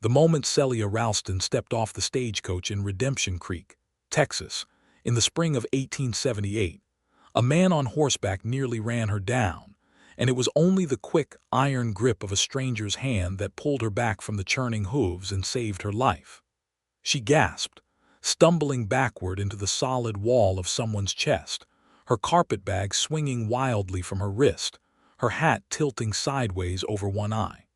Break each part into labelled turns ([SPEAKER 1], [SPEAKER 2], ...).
[SPEAKER 1] The moment Celia Ralston stepped off the stagecoach in Redemption Creek, Texas, in the spring of 1878, a man on horseback nearly ran her down, and it was only the quick, iron grip of a stranger's hand that pulled her back from the churning hooves and saved her life. She gasped, stumbling backward into the solid wall of someone's chest, her carpetbag swinging wildly from her wrist, her hat tilting sideways over one eye.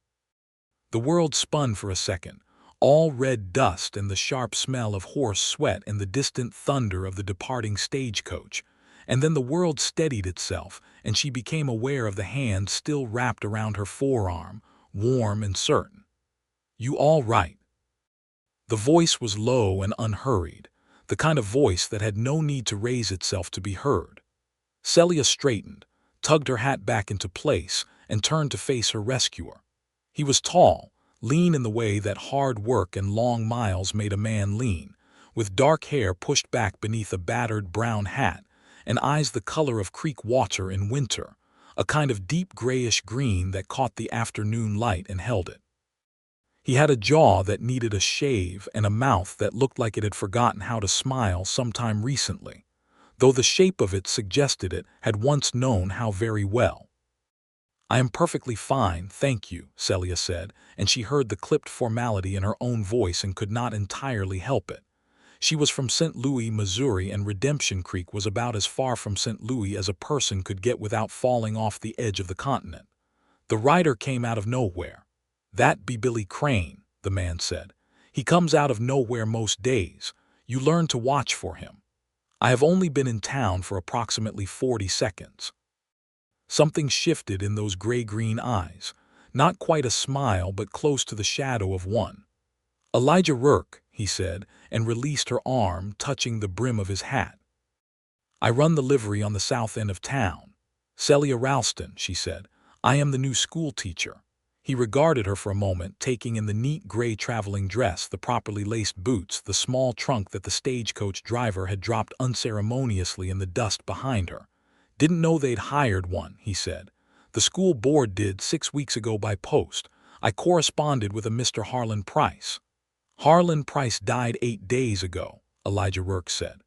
[SPEAKER 1] The world spun for a second, all red dust and the sharp smell of horse sweat and the distant thunder of the departing stagecoach, and then the world steadied itself, and she became aware of the hand still wrapped around her forearm, warm and certain. "You all right?" The voice was low and unhurried, the kind of voice that had no need to raise itself to be heard. Celia straightened, tugged her hat back into place, and turned to face her rescuer. He was tall, lean in the way that hard work and long miles made a man lean, with dark hair pushed back beneath a battered brown hat, and eyes the color of creek water in winter, a kind of deep grayish green that caught the afternoon light and held it. He had a jaw that needed a shave and a mouth that looked like it had forgotten how to smile sometime recently, though the shape of it suggested it had once known how very well. "I am perfectly fine, thank you," Celia said, and she heard the clipped formality in her own voice and could not entirely help it. She was from St. Louis, Missouri, and Redemption Creek was about as far from St. Louis as a person could get without falling off the edge of the continent. "The rider came out of nowhere." "That be Billy Crane," the man said. "He comes out of nowhere most days. You learn to watch for him. I have only been in town for approximately 40 seconds. Something shifted in those gray-green eyes, not quite a smile but close to the shadow of one. "Elijah Rourke," he said, and released her arm, touching the brim of his hat. "I run the livery on the south end of town." "Celia Ralston," she said. "I am the new schoolteacher." He regarded her for a moment, taking in the neat gray traveling dress, the properly laced boots, the small trunk that the stagecoach driver had dropped unceremoniously in the dust behind her. "Didn't know they'd hired one," he said. "The school board did 6 weeks ago by post. I corresponded with a Mr. Harlan Price." "Harlan Price died 8 days ago," Elijah Rourke said.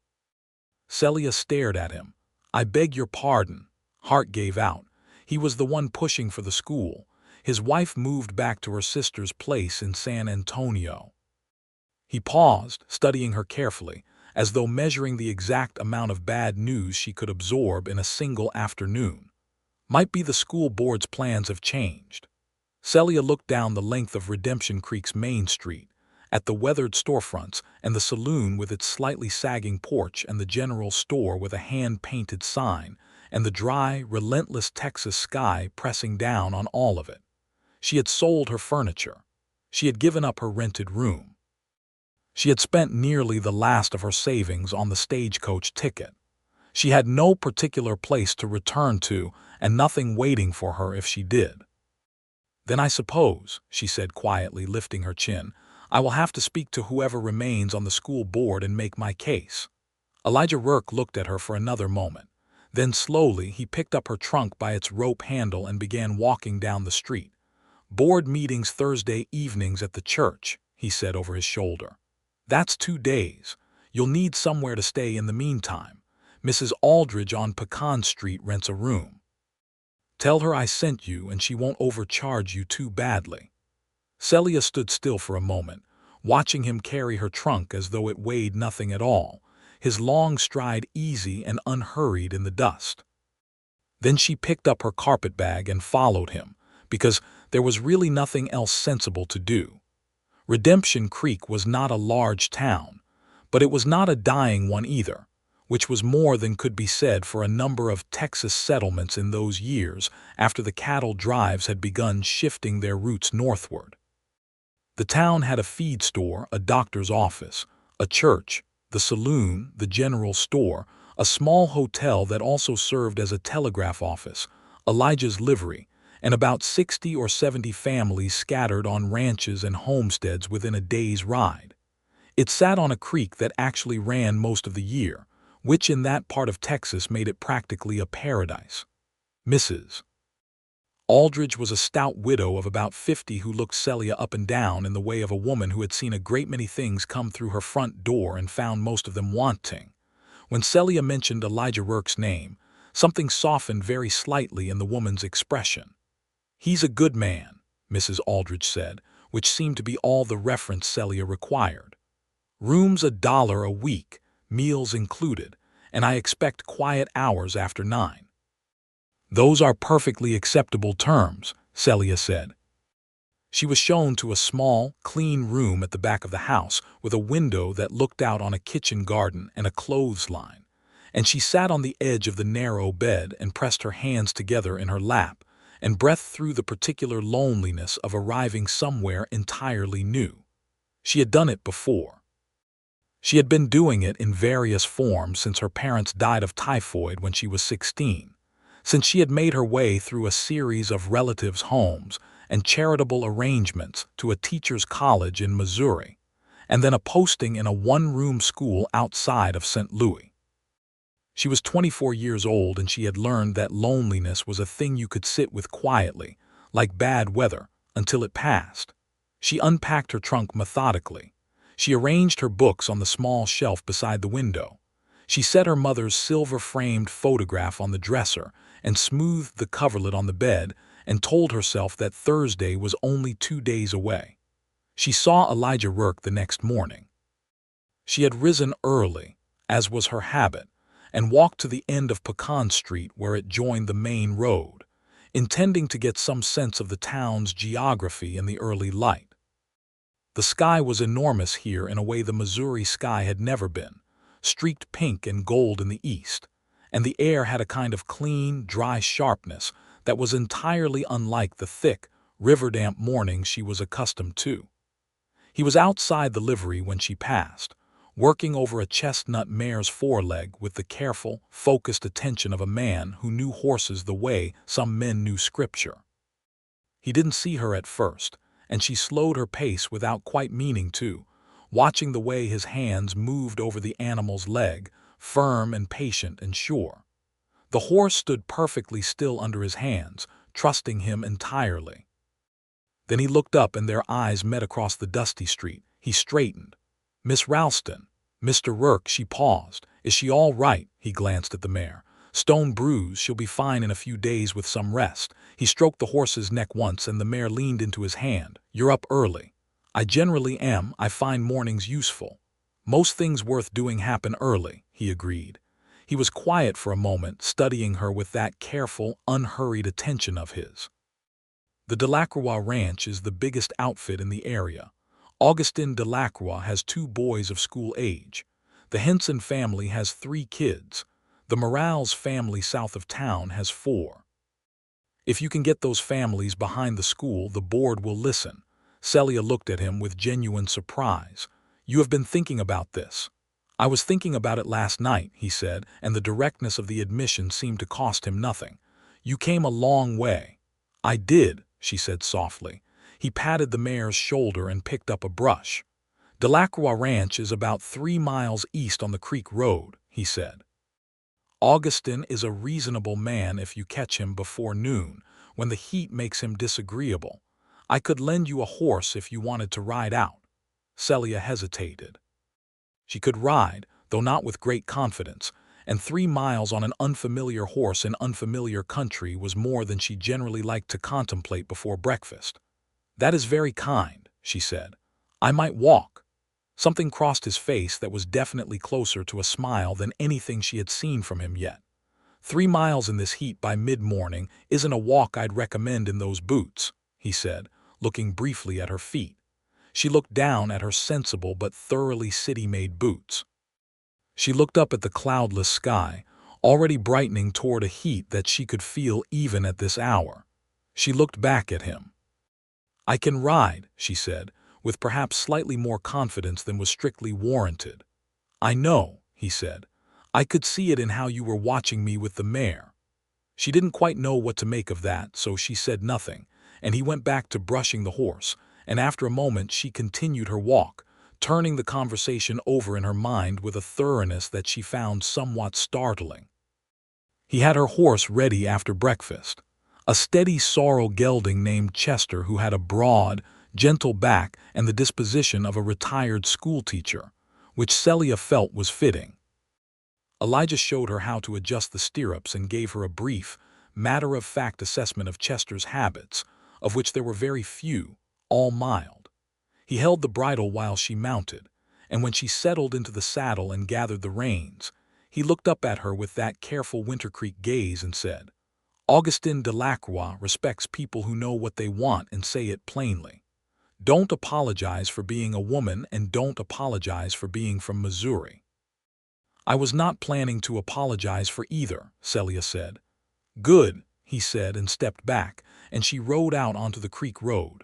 [SPEAKER 1] Celia stared at him. "I beg your pardon." Hart gave out. "He was the one pushing for the school. His wife moved back to her sister's place in San Antonio." He paused, studying her carefully, as though measuring the exact amount of bad news she could absorb in a single afternoon. "Might be the school board's plans have changed." Celia looked down the length of Redemption Creek's main street, at the weathered storefronts and the saloon with its slightly sagging porch and the general store with a hand-painted sign, and the dry, relentless Texas sky pressing down on all of it. She had sold her furniture. She had given up her rented room. She had spent nearly the last of her savings on the stagecoach ticket. She had no particular place to return to and nothing waiting for her if she did. "Then I suppose," she said quietly, lifting her chin, "I will have to speak to whoever remains on the school board and make my case." Elijah Rourke looked at her for another moment. Then slowly he picked up her trunk by its rope handle and began walking down the street. "Board meetings Thursday evenings at the church," he said over his shoulder. "That's 2 days. You'll need somewhere to stay in the meantime. Mrs. Aldridge on Pecan Street rents a room. Tell her I sent you and she won't overcharge you too badly." Celia stood still for a moment, watching him carry her trunk as though it weighed nothing at all, his long stride easy and unhurried in the dust. Then she picked up her carpetbag and followed him, because there was really nothing else sensible to do. Redemption Creek was not a large town, but it was not a dying one either, which was more than could be said for a number of Texas settlements in those years after the cattle drives had begun shifting their routes northward. The town had a feed store, a doctor's office, a church, the saloon, the general store, a small hotel that also served as a telegraph office, Elijah's livery, and about 60 or 70 families scattered on ranches and homesteads within a day's ride. It sat on a creek that actually ran most of the year, which in that part of Texas made it practically a paradise. Mrs. Aldridge was a stout widow of about 50 who looked Celia up and down in the way of a woman who had seen a great many things come through her front door and found most of them wanting. When Celia mentioned Elijah Rourke's name, something softened very slightly in the woman's expression. "He's a good man," Mrs. Aldridge said, which seemed to be all the reference Celia required. "Room's $1 a week, meals included, and I expect quiet hours after 9. "Those are perfectly acceptable terms," Celia said. She was shown to a small, clean room at the back of the house with a window that looked out on a kitchen garden and a clothesline, and she sat on the edge of the narrow bed and pressed her hands together in her lap and breathed through the particular loneliness of arriving somewhere entirely new. She had done it before. She had been doing it in various forms since her parents died of typhoid when she was 16. Since she had made her way through a series of relatives' homes and charitable arrangements to a teacher's college in Missouri, and then a posting in a one-room school outside of St. Louis. She was 24 years old and she had learned that loneliness was a thing you could sit with quietly, like bad weather, until it passed. She unpacked her trunk methodically. She arranged her books on the small shelf beside the window. She set her mother's silver-framed photograph on the dresser and smoothed the coverlet on the bed and told herself that Thursday was only 2 days away. She saw Elijah Rourke the next morning. She had risen early, as was her habit, and walked to the end of Pecan Street where it joined the main road, intending to get some sense of the town's geography in the early light. The sky was enormous here in a way the Missouri sky had never been, streaked pink and gold in the east, and the air had a kind of clean, dry sharpness that was entirely unlike the thick, river-damp mornings she was accustomed to. He was outside the livery when she passed, working over a chestnut mare's foreleg with the careful, focused attention of a man who knew horses the way some men knew scripture. He didn't see her at first, and she slowed her pace without quite meaning to, watching the way his hands moved over the animal's leg, firm and patient and sure. The horse stood perfectly still under his hands, trusting him entirely. Then he looked up and their eyes met across the dusty street. He straightened. "Miss Ralston, Mr. Rourke," she paused. "Is she all right?" He glanced at the mare. "Stone bruise, she'll be fine in a few days with some rest." He stroked the horse's neck once and the mare leaned into his hand. "You're up early." "I generally am. I find mornings useful." "Most things worth doing happen early," he agreed. He was quiet for a moment, studying her with that careful, unhurried attention of his. The Delacroix Ranch is the biggest outfit in the area. Augustin Delacroix has 2 boys of school age. The Henson family has 3 kids. The Morales family south of town has 4. If you can get those families behind the school, the board will listen. Celia looked at him with genuine surprise. "You have been thinking about this." "I was thinking about it last night," he said, and the directness of the admission seemed to cost him nothing. "You came a long way." "I did," she said softly. He patted the mare's shoulder and picked up a brush. "Delacroix Ranch is about 3 miles east on the creek road," he said. "Augustin is a reasonable man if you catch him before noon, when the heat makes him disagreeable. I could lend you a horse if you wanted to ride out." Celia hesitated. She could ride, though not with great confidence, and 3 miles on an unfamiliar horse in unfamiliar country was more than she generally liked to contemplate before breakfast. "That is very kind," she said. "I might walk." Something crossed his face that was definitely closer to a smile than anything she had seen from him yet. 3 miles in this heat by mid-morning isn't a walk I'd recommend in those boots," he said, looking briefly at her feet. She looked down at her sensible but thoroughly city-made boots. She looked up at the cloudless sky, already brightening toward a heat that she could feel even at this hour. She looked back at him. "I can ride," she said, with perhaps slightly more confidence than was strictly warranted. "I know," he said. "I could see it in how you were watching me with the mare." She didn't quite know what to make of that, so she said nothing, and he went back to brushing the horse, and after a moment she continued her walk, turning the conversation over in her mind with a thoroughness that she found somewhat startling. "He had her horse ready after breakfast. A steady sorrel gelding named Chester who had a broad, gentle back and the disposition of a retired schoolteacher, which Celia felt was fitting. Elijah showed her how to adjust the stirrups and gave her a brief, matter-of-fact assessment of Chester's habits, of which there were very few, all mild. He held the bridle while she mounted, and when she settled into the saddle and gathered the reins, he looked up at her with that careful Winter Creek gaze and said, "Augustin Delacroix respects people who know what they want and say it plainly. Don't apologize for being a woman and don't apologize for being from Missouri." "I was not planning to apologize for either," Celia said. "Good," he said and stepped back, and she rode out onto the creek road.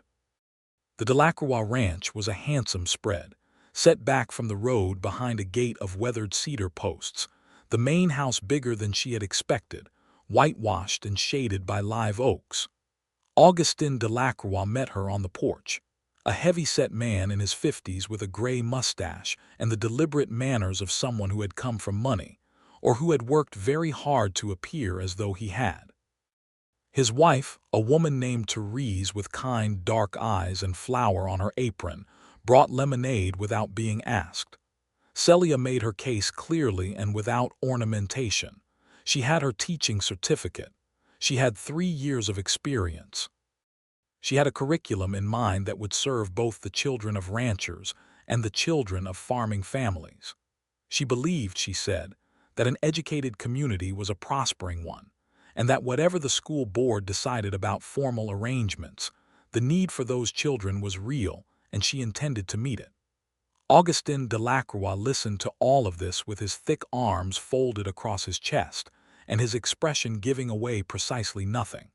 [SPEAKER 1] The Delacroix ranch was a handsome spread, set back from the road behind a gate of weathered cedar posts, the main house bigger than she had expected, whitewashed and shaded by live oaks. Augustin Delacroix met her on the porch, a heavy-set man in his 50s with a gray mustache and the deliberate manners of someone who had come from money, or who had worked very hard to appear as though he had. His wife, a woman named Therese with kind dark eyes and flour on her apron, brought lemonade without being asked. Celia made her case clearly and without ornamentation. She had her teaching certificate. She had 3 years of experience. She had a curriculum in mind that would serve both the children of ranchers and the children of farming families. She believed, she said, that an educated community was a prospering one, and that whatever the school board decided about formal arrangements, the need for those children was real, and she intended to meet it. Augustin Delacroix listened to all of this with his thick arms folded across his chest, and his expression giving away precisely nothing.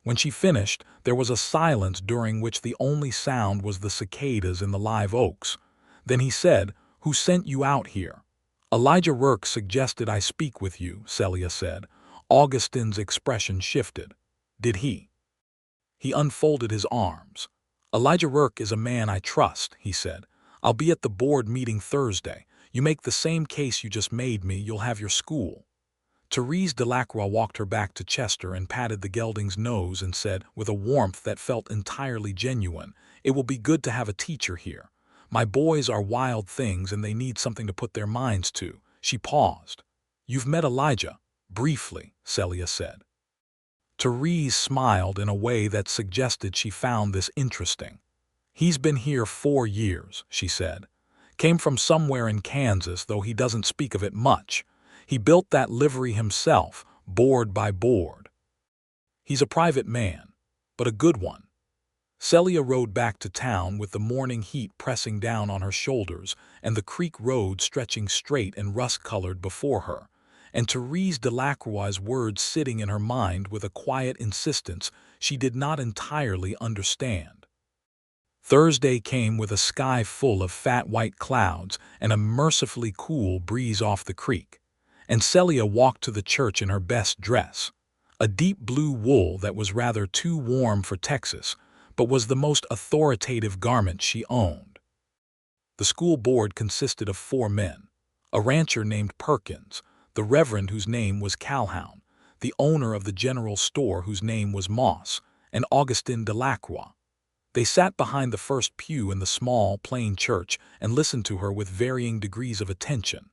[SPEAKER 1] When she finished, there was a silence during which the only sound was the cicadas in the live oaks. Then he said, "Who sent you out here?" "Elijah Rourke suggested I speak with you," Celia said. Augustin's expression shifted. "Did he?" He unfolded his arms. "Elijah Rourke is a man I trust," he said. "I'll be at the board meeting Thursday. You make the same case you just made me, you'll have your school." Therese Delacroix walked her back to Chester and patted the gelding's nose and said, with a warmth that felt entirely genuine, "It will be good to have a teacher here. My boys are wild things and they need something to put their minds to." She paused. "You've met Elijah?" "Briefly," Celia said. Therese smiled in a way that suggested she found this interesting. "He's been here 4 years," she said. "Came from somewhere in Kansas, though he doesn't speak of it much. He built that livery himself, board by board. He's a private man, but a good one." Celia rode back to town with the morning heat pressing down on her shoulders and the creek road stretching straight and rust-colored before her, and Therese Delacroix's words sitting in her mind with a quiet insistence she did not entirely understand. Thursday came with a sky full of fat white clouds and a mercifully cool breeze off the creek, and Celia walked to the church in her best dress, a deep blue wool that was rather too warm for Texas, but was the most authoritative garment she owned. The school board consisted of 4 men, a rancher named Perkins, the reverend whose name was Calhoun, the owner of the general store whose name was Moss, and Augustin Delacroix. They sat behind the first pew in the small, plain church and listened to her with varying degrees of attention.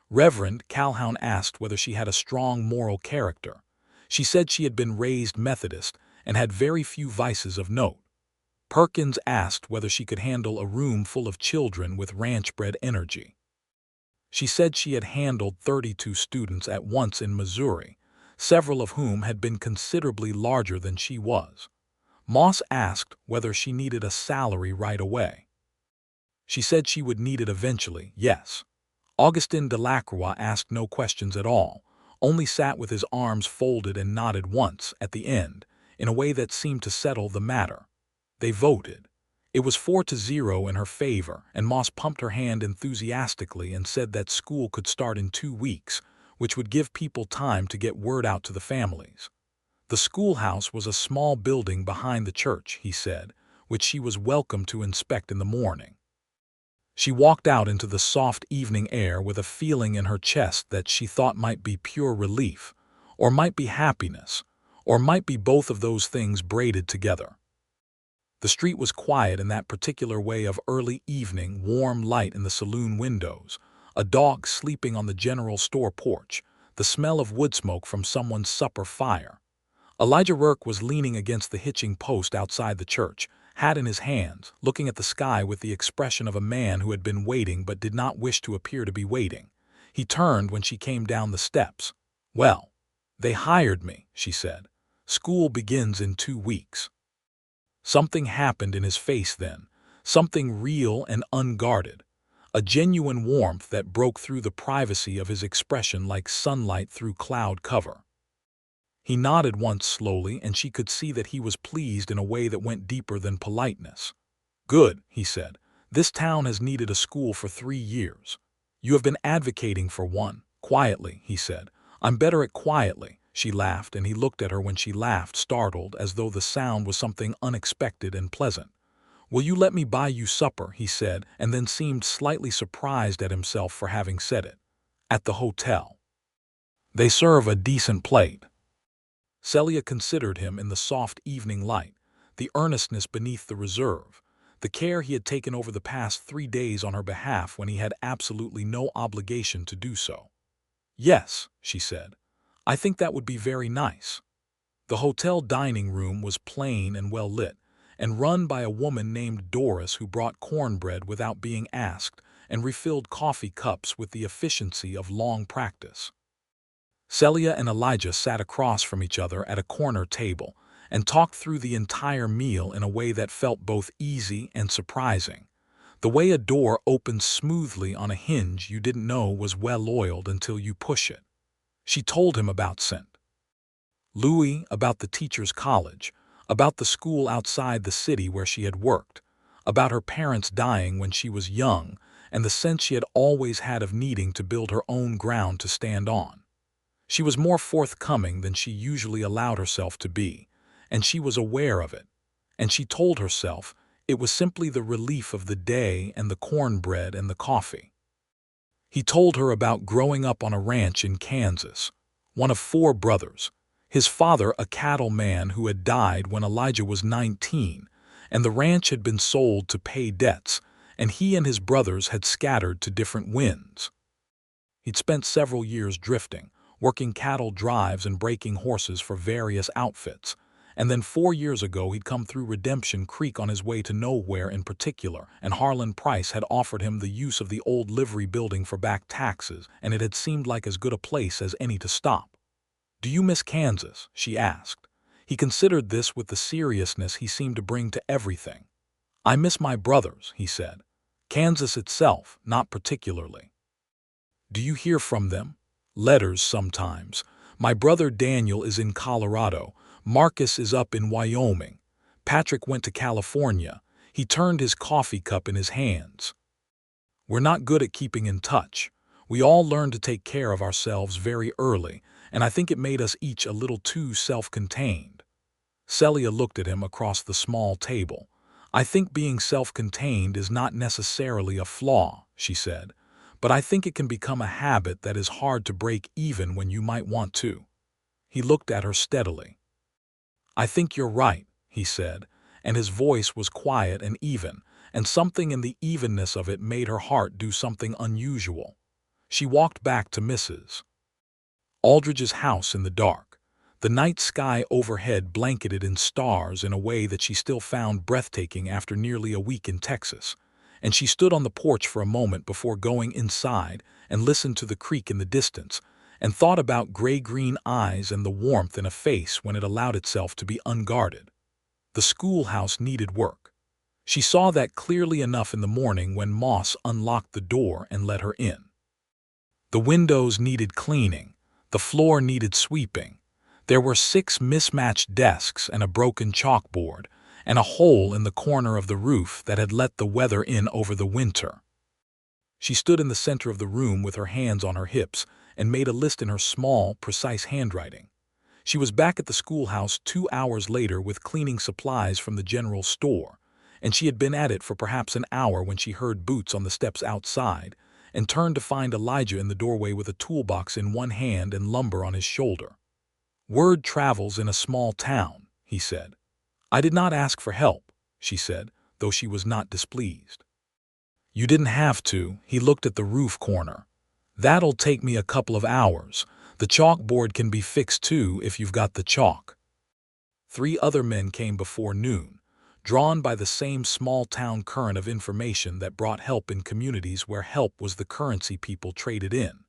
[SPEAKER 1] Reverend Calhoun asked whether she had a strong moral character. She said she had been raised Methodist and had very few vices of note. Perkins asked whether she could handle a room full of children with ranch-bred energy. She said she had handled 32 students at once in Missouri, several of whom had been considerably larger than she was. Moss asked whether she needed a salary right away. She said she would need it eventually, yes. Augustin Delacroix asked no questions at all, only sat with his arms folded and nodded once at the end, in a way that seemed to settle the matter. They voted. It was 4-0 in her favor, and Moss pumped her hand enthusiastically and said that school could start in 2 weeks, which would give people time to get word out to the families. The schoolhouse was a small building behind the church, he said, which she was welcome to inspect in the morning. She walked out into the soft evening air with a feeling in her chest that she thought might be pure relief, or might be happiness, or might be both of those things braided together. The street was quiet in that particular way of early evening, warm light in the saloon windows, a dog sleeping on the general store porch, the smell of wood smoke from someone's supper fire. Elijah Rourke was leaning against the hitching post outside the church, hat in his hands, looking at the sky with the expression of a man who had been waiting but did not wish to appear to be waiting. He turned when she came down the steps. "Well, they hired me," she said. "School begins in 2 weeks." Something happened in his face then, something real and unguarded, a genuine warmth that broke through the privacy of his expression like sunlight through cloud cover. He nodded once slowly, and she could see that he was pleased in a way that went deeper than politeness. "Good," he said. "This town has needed a school for 3 years. You have been advocating for one." "Quietly," he said. "I'm better at quietly." She laughed, and he looked at her when she laughed, startled, as though the sound was something unexpected and pleasant. "Will you let me buy you supper?" he said, and then seemed slightly surprised at himself for having said it. "At the hotel. They serve a decent plate." Celia considered him in the soft evening light, the earnestness beneath the reserve, the care he had taken over the past 3 days on her behalf when he had absolutely no obligation to do so. "Yes," she said. "I think that would be very nice." The hotel dining room was plain and well lit, and run by a woman named Doris who brought cornbread without being asked and refilled coffee cups with the efficiency of long practice. Celia and Elijah sat across from each other at a corner table and talked through the entire meal in a way that felt both easy and surprising, the way a door opens smoothly on a hinge you didn't know was well-oiled until you push it. She told him about St. Louis, about the teacher's college, about the school outside the city where she had worked, about her parents dying when she was young, and the sense she had always had of needing to build her own ground to stand on. She was more forthcoming than she usually allowed herself to be, and she was aware of it, and she told herself it was simply the relief of the day and the cornbread and the coffee. He told her about growing up on a ranch in Kansas, one of 4 brothers, his father a cattleman who had died when Elijah was 19, and the ranch had been sold to pay debts, and he and his brothers had scattered to different winds. He'd spent several years drifting, working cattle drives and breaking horses for various outfits, and then 4 years ago he'd come through Redemption Creek on his way to nowhere in particular, and Harlan Price had offered him the use of the old livery building for back taxes, and it had seemed like as good a place as any to stop. "Do you miss Kansas?" she asked. He considered this with the seriousness he seemed to bring to everything. "I miss my brothers," he said. "Kansas itself, not particularly." "Do you hear from them?" "Letters sometimes. My brother Daniel is in Colorado. Marcus is up in Wyoming. Patrick went to California." He turned his coffee cup in his hands. "We're not good at keeping in touch. We all learned to take care of ourselves very early, and I think it made us each a little too self-contained." Celia looked at him across the small table. "I think being self-contained is not necessarily a flaw," she said, "but I think it can become a habit that is hard to break even when you might want to." He looked at her steadily. "I think you're right," he said, and his voice was quiet and even, and something in the evenness of it made her heart do something unusual. She walked back to Mrs. Aldridge's house in the dark, the night sky overhead blanketed in stars in a way that she still found breathtaking after nearly a week in Texas, and she stood on the porch for a moment before going inside and listened to the creek in the distance, and thought about gray-green eyes and the warmth in a face when it allowed itself to be unguarded. The schoolhouse needed work. She saw that clearly enough in the morning when Moss unlocked the door and let her in. The windows needed cleaning. The floor needed sweeping. There were 6 mismatched desks and a broken chalkboard, and a hole in the corner of the roof that had let the weather in over the winter. She stood in the center of the room with her hands on her hips and made a list in her small, precise handwriting. She was back at the schoolhouse 2 hours later with cleaning supplies from the general store, and she had been at it for perhaps an hour when she heard boots on the steps outside and turned to find Elijah in the doorway with a toolbox in one hand and lumber on his shoulder. "Word travels in a small town," he said. "I did not ask for help," she said, though she was not displeased. "You didn't have to." He looked at the roof corner. "That'll take me a couple of hours. The chalkboard can be fixed too if you've got the chalk." 3 other men came before noon, drawn by the same small-town current of information that brought help in communities where help was the currency people traded in.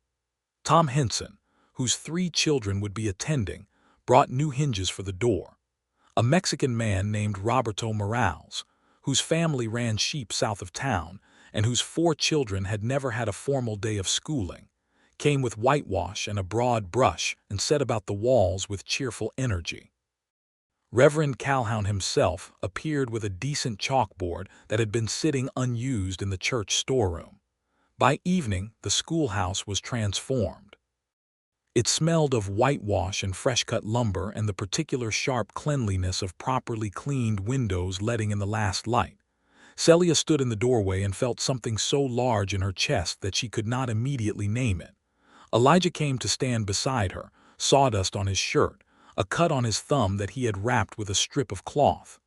[SPEAKER 1] Tom Henson, whose 3 children would be attending, brought new hinges for the door. A Mexican man named Roberto Morales, whose family ran sheep south of town and whose 4 children had never had a formal day of schooling, came with whitewash and a broad brush and set about the walls with cheerful energy. Reverend Calhoun himself appeared with a decent chalkboard that had been sitting unused in the church storeroom. By evening, the schoolhouse was transformed. It smelled of whitewash and fresh-cut lumber and the particular sharp cleanliness of properly cleaned windows letting in the last light. Celia stood in the doorway and felt something so large in her chest that she could not immediately name it. Elijah came to stand beside her, sawdust on his shirt, a cut on his thumb that he had wrapped with a strip of cloth.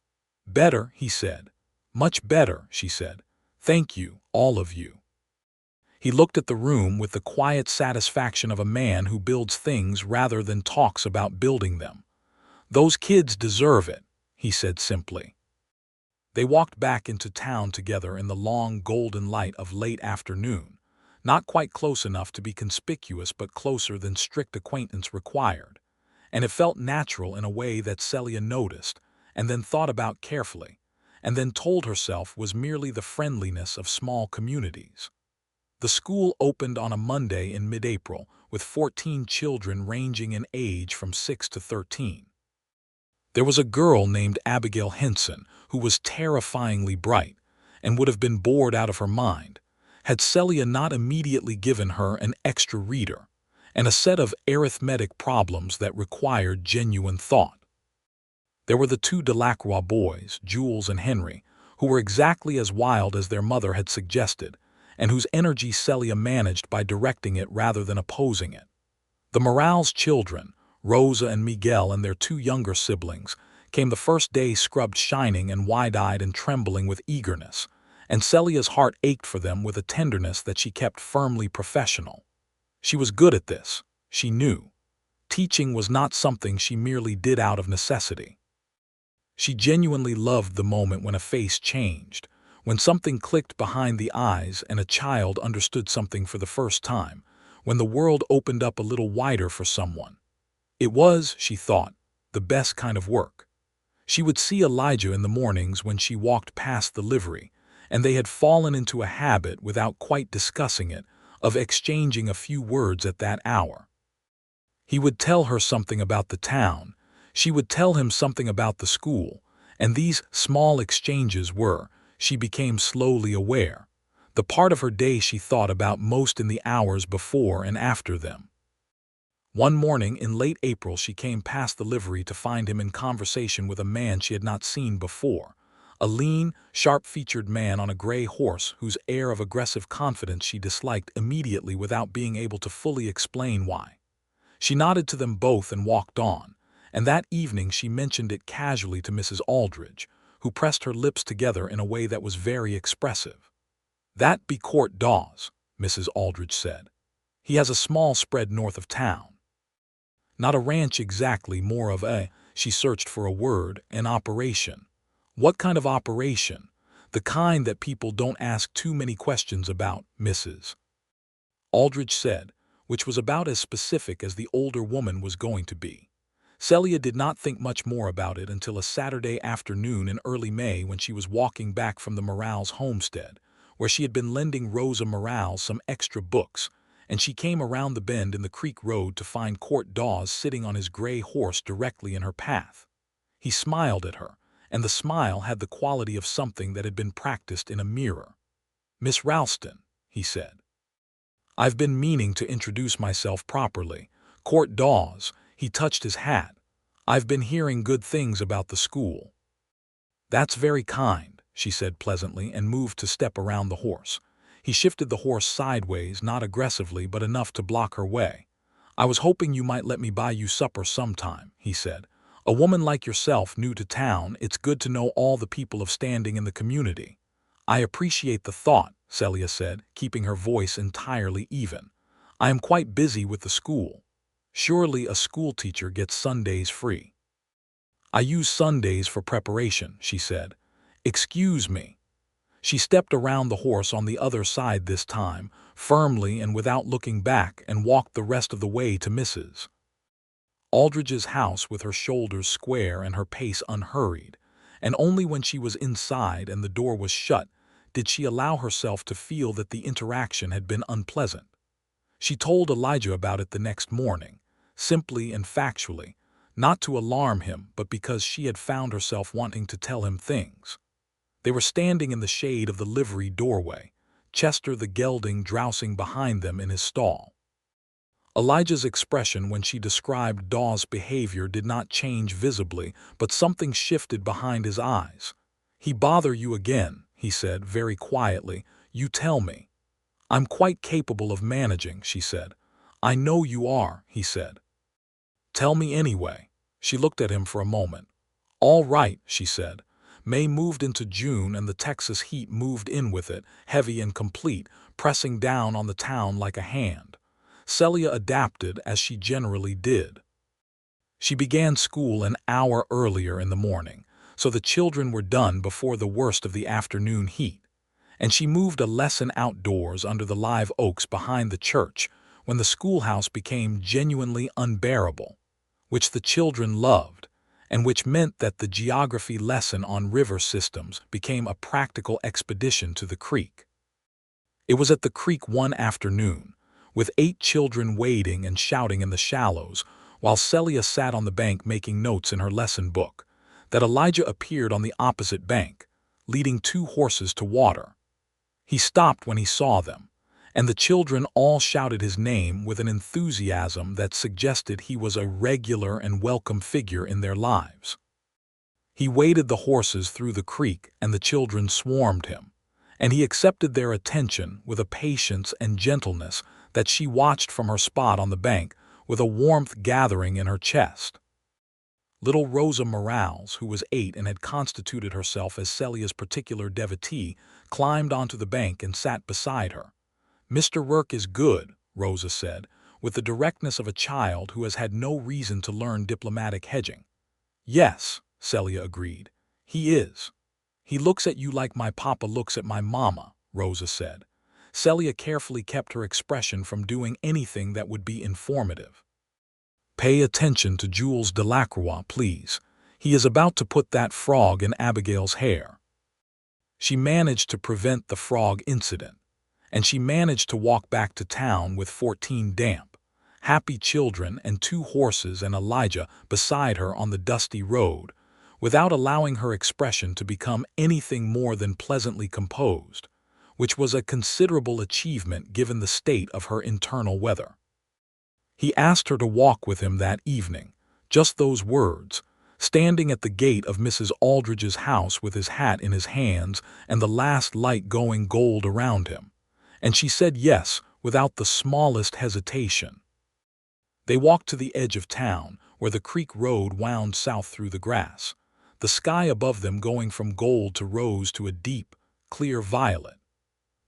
[SPEAKER 1] "Better," he said. "Much better," she said. "Thank you, all of you." He looked at the room with the quiet satisfaction of a man who builds things rather than talks about building them. "Those kids deserve it," he said simply. They walked back into town together in the long golden light of late afternoon, not quite close enough to be conspicuous but closer than strict acquaintance required. And it felt natural in a way that Celia noticed, and then thought about carefully, and then told herself was merely the friendliness of small communities. The school opened on a Monday in mid-April, with 14 children ranging in age from 6 to 13. There was a girl named Abigail Henson who was terrifyingly bright and would have been bored out of her mind, had Celia not immediately given her an extra reader and a set of arithmetic problems that required genuine thought. There were the 2 Delacroix boys, Jules and Henry, who were exactly as wild as their mother had suggested, and whose energy Celia managed by directing it rather than opposing it. The Morales children, Rosa and Miguel and their 2 younger siblings, came the first day scrubbed shining and wide-eyed and trembling with eagerness, and Celia's heart ached for them with a tenderness that she kept firmly professional. She was good at this, she knew. Teaching was not something she merely did out of necessity. She genuinely loved the moment when a face changed, when something clicked behind the eyes and a child understood something for the first time, when the world opened up a little wider for someone. It was, she thought, the best kind of work. She would see Elijah in the mornings when she walked past the livery, and they had fallen into a habit, without quite discussing it, of exchanging a few words at that hour. He would tell her something about the town, she would tell him something about the school, and these small exchanges were, she became slowly aware, the part of her day she thought about most in the hours before and after them. One morning in late April she came past the livery to find him in conversation with a man she had not seen before, a lean, sharp-featured man on a gray horse whose air of aggressive confidence she disliked immediately without being able to fully explain why. She nodded to them both and walked on, and that evening she mentioned it casually to Mrs. Aldridge, who pressed her lips together in a way that was very expressive. "That be Court Dawes," Mrs. Aldridge said. "He has a small spread north of town. Not a ranch exactly, more of a," she searched for a word, "an operation." "What kind of operation?" "The kind that people don't ask too many questions about, Mrs. Aldridge said, which was about as specific as the older woman was going to be. Celia did not think much more about it until a Saturday afternoon in early May, when she was walking back from the Morales homestead, where she had been lending Rosa Morales some extra books, and she came around the bend in the creek road to find Court Dawes sitting on his gray horse directly in her path. He smiled at her, and the smile had the quality of something that had been practiced in a mirror. "Miss Ralston," he said. "I've been meaning to introduce myself properly. Court Dawes." He touched his hat. "I've been hearing good things about the school." "That's very kind," she said pleasantly, and moved to step around the horse. He shifted the horse sideways, not aggressively but enough to block her way. "I was hoping you might let me buy you supper sometime," he said. "A woman like yourself, new to town, it's good to know all the people of standing in the community." "I appreciate the thought," Celia said, keeping her voice entirely even. "I am quite busy with the school." "Surely a schoolteacher gets Sundays free." "I use Sundays for preparation," she said. "Excuse me." She stepped around the horse on the other side this time, firmly and without looking back, and walked the rest of the way to Mrs. Aldridge's house with her shoulders square and her pace unhurried, and only when she was inside and the door was shut did she allow herself to feel that the interaction had been unpleasant. She told Elijah about it the next morning, simply and factually, not to alarm him but because she had found herself wanting to tell him things. They were standing in the shade of the livery doorway, Chester the gelding drowsing behind them in his stall. Elijah's expression when she described Dawes' behavior did not change visibly, but something shifted behind his eyes. "He bother you again," he said very quietly. "You tell me." "I'm quite capable of managing," she said. "I know you are," he said. "Tell me anyway." She looked at him for a moment. "All right," she said. May moved into June and the Texas heat moved in with it, heavy and complete, pressing down on the town like a hand. Celia adapted as she generally did. She began school an hour earlier in the morning, so the children were done before the worst of the afternoon heat, and she moved a lesson outdoors under the live oaks behind the church when the schoolhouse became genuinely unbearable, which the children loved, and which meant that the geography lesson on river systems became a practical expedition to the creek. It was at the creek one afternoon, with 8 children wading and shouting in the shallows, while Celia sat on the bank making notes in her lesson book, that Elijah appeared on the opposite bank, leading 2 horses to water. He stopped when he saw them, and the children all shouted his name with an enthusiasm that suggested he was a regular and welcome figure in their lives. He waded the horses through the creek and the children swarmed him, and he accepted their attention with a patience and gentleness that she watched from her spot on the bank with a warmth gathering in her chest. Little Rosa Morales, who was 8 and had constituted herself as Celia's particular devotee, climbed onto the bank and sat beside her. "Mr. Rourke is good," Rosa said, with the directness of a child who has had no reason to learn diplomatic hedging. "Yes," Celia agreed, "he is." "He looks at you like my papa looks at my mama," Rosa said. Celia carefully kept her expression from doing anything that would be informative. "Pay attention to Jules Delacroix, please. He is about to put that frog in Abigail's hair." She managed to prevent the frog incident, and she managed to walk back to town with 14 damp, happy children and 2 horses and Elijah beside her on the dusty road, without allowing her expression to become anything more than pleasantly composed, which was a considerable achievement given the state of her internal weather. He asked her to walk with him that evening, just those words, standing at the gate of Mrs. Aldridge's house with his hat in his hands and the last light going gold around him, and she said yes without the smallest hesitation. They walked to the edge of town, where the creek road wound south through the grass, the sky above them going from gold to rose to a deep, clear violet.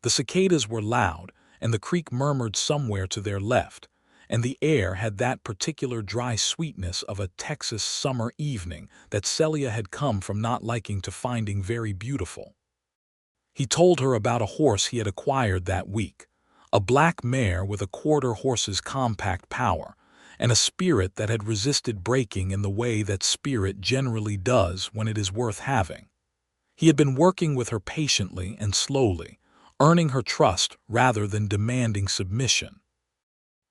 [SPEAKER 1] The cicadas were loud, and the creek murmured somewhere to their left, and the air had that particular dry sweetness of a Texas summer evening that Celia had come from not liking to finding very beautiful. He told her about a horse he had acquired that week, a black mare with a quarter horse's compact power, and a spirit that had resisted breaking in the way that spirit generally does when it is worth having. He had been working with her patiently and slowly, earning her trust rather than demanding submission.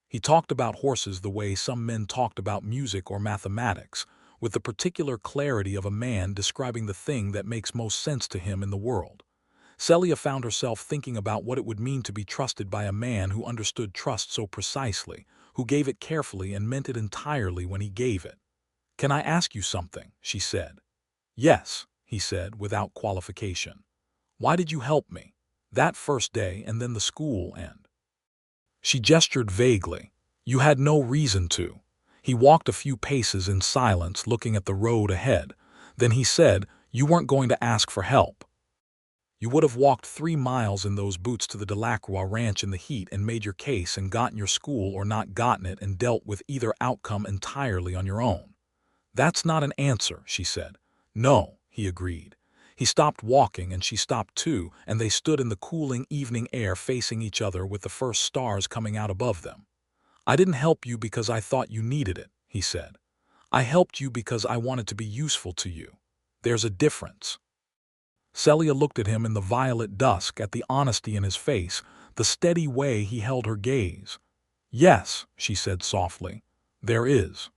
[SPEAKER 1] He talked about horses the way some men talked about music or mathematics, with the particular clarity of a man describing the thing that makes most sense to him in the world. Celia found herself thinking about what it would mean to be trusted by a man who understood trust so precisely, who gave it carefully and meant it entirely when he gave it. "Can I ask you something?" she said. "Yes," he said, without qualification. "Why did you help me? That first day and then the school and—" She gestured vaguely. You had no reason to. He walked a few paces in silence, looking at the road ahead. Then he said, "You weren't going to ask for help. You would have walked 3 miles in those boots to the Delacroix Ranch in the heat and made your case and gotten your school or not gotten it and dealt with either outcome entirely on your own." "That's not an answer," she said. "No," he agreed. He stopped walking and she stopped too, and they stood in the cooling evening air facing each other with the first stars coming out above them. "I didn't help you because I thought you needed it," he said. "I helped you because I wanted to be useful to you. There's a difference." Celia looked at him in the violet dusk, at the honesty in his face, the steady way he held her gaze. "Yes," she said softly, "there is."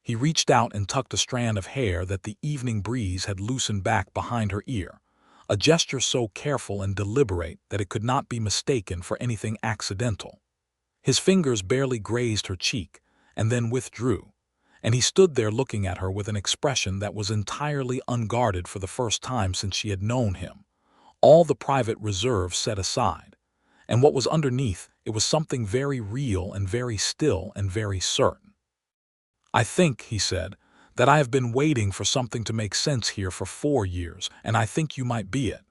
[SPEAKER 1] He reached out and tucked a strand of hair that the evening breeze had loosened back behind her ear, a gesture so careful and deliberate that it could not be mistaken for anything accidental. His fingers barely grazed her cheek, and then withdrew, and he stood there looking at her with an expression that was entirely unguarded for the first time since she had known him, all the private reserve set aside. And what was underneath, it was something very real and very still and very certain. "I think," he said, "that I have been waiting for something to make sense here for 4 years, and I think you might be it."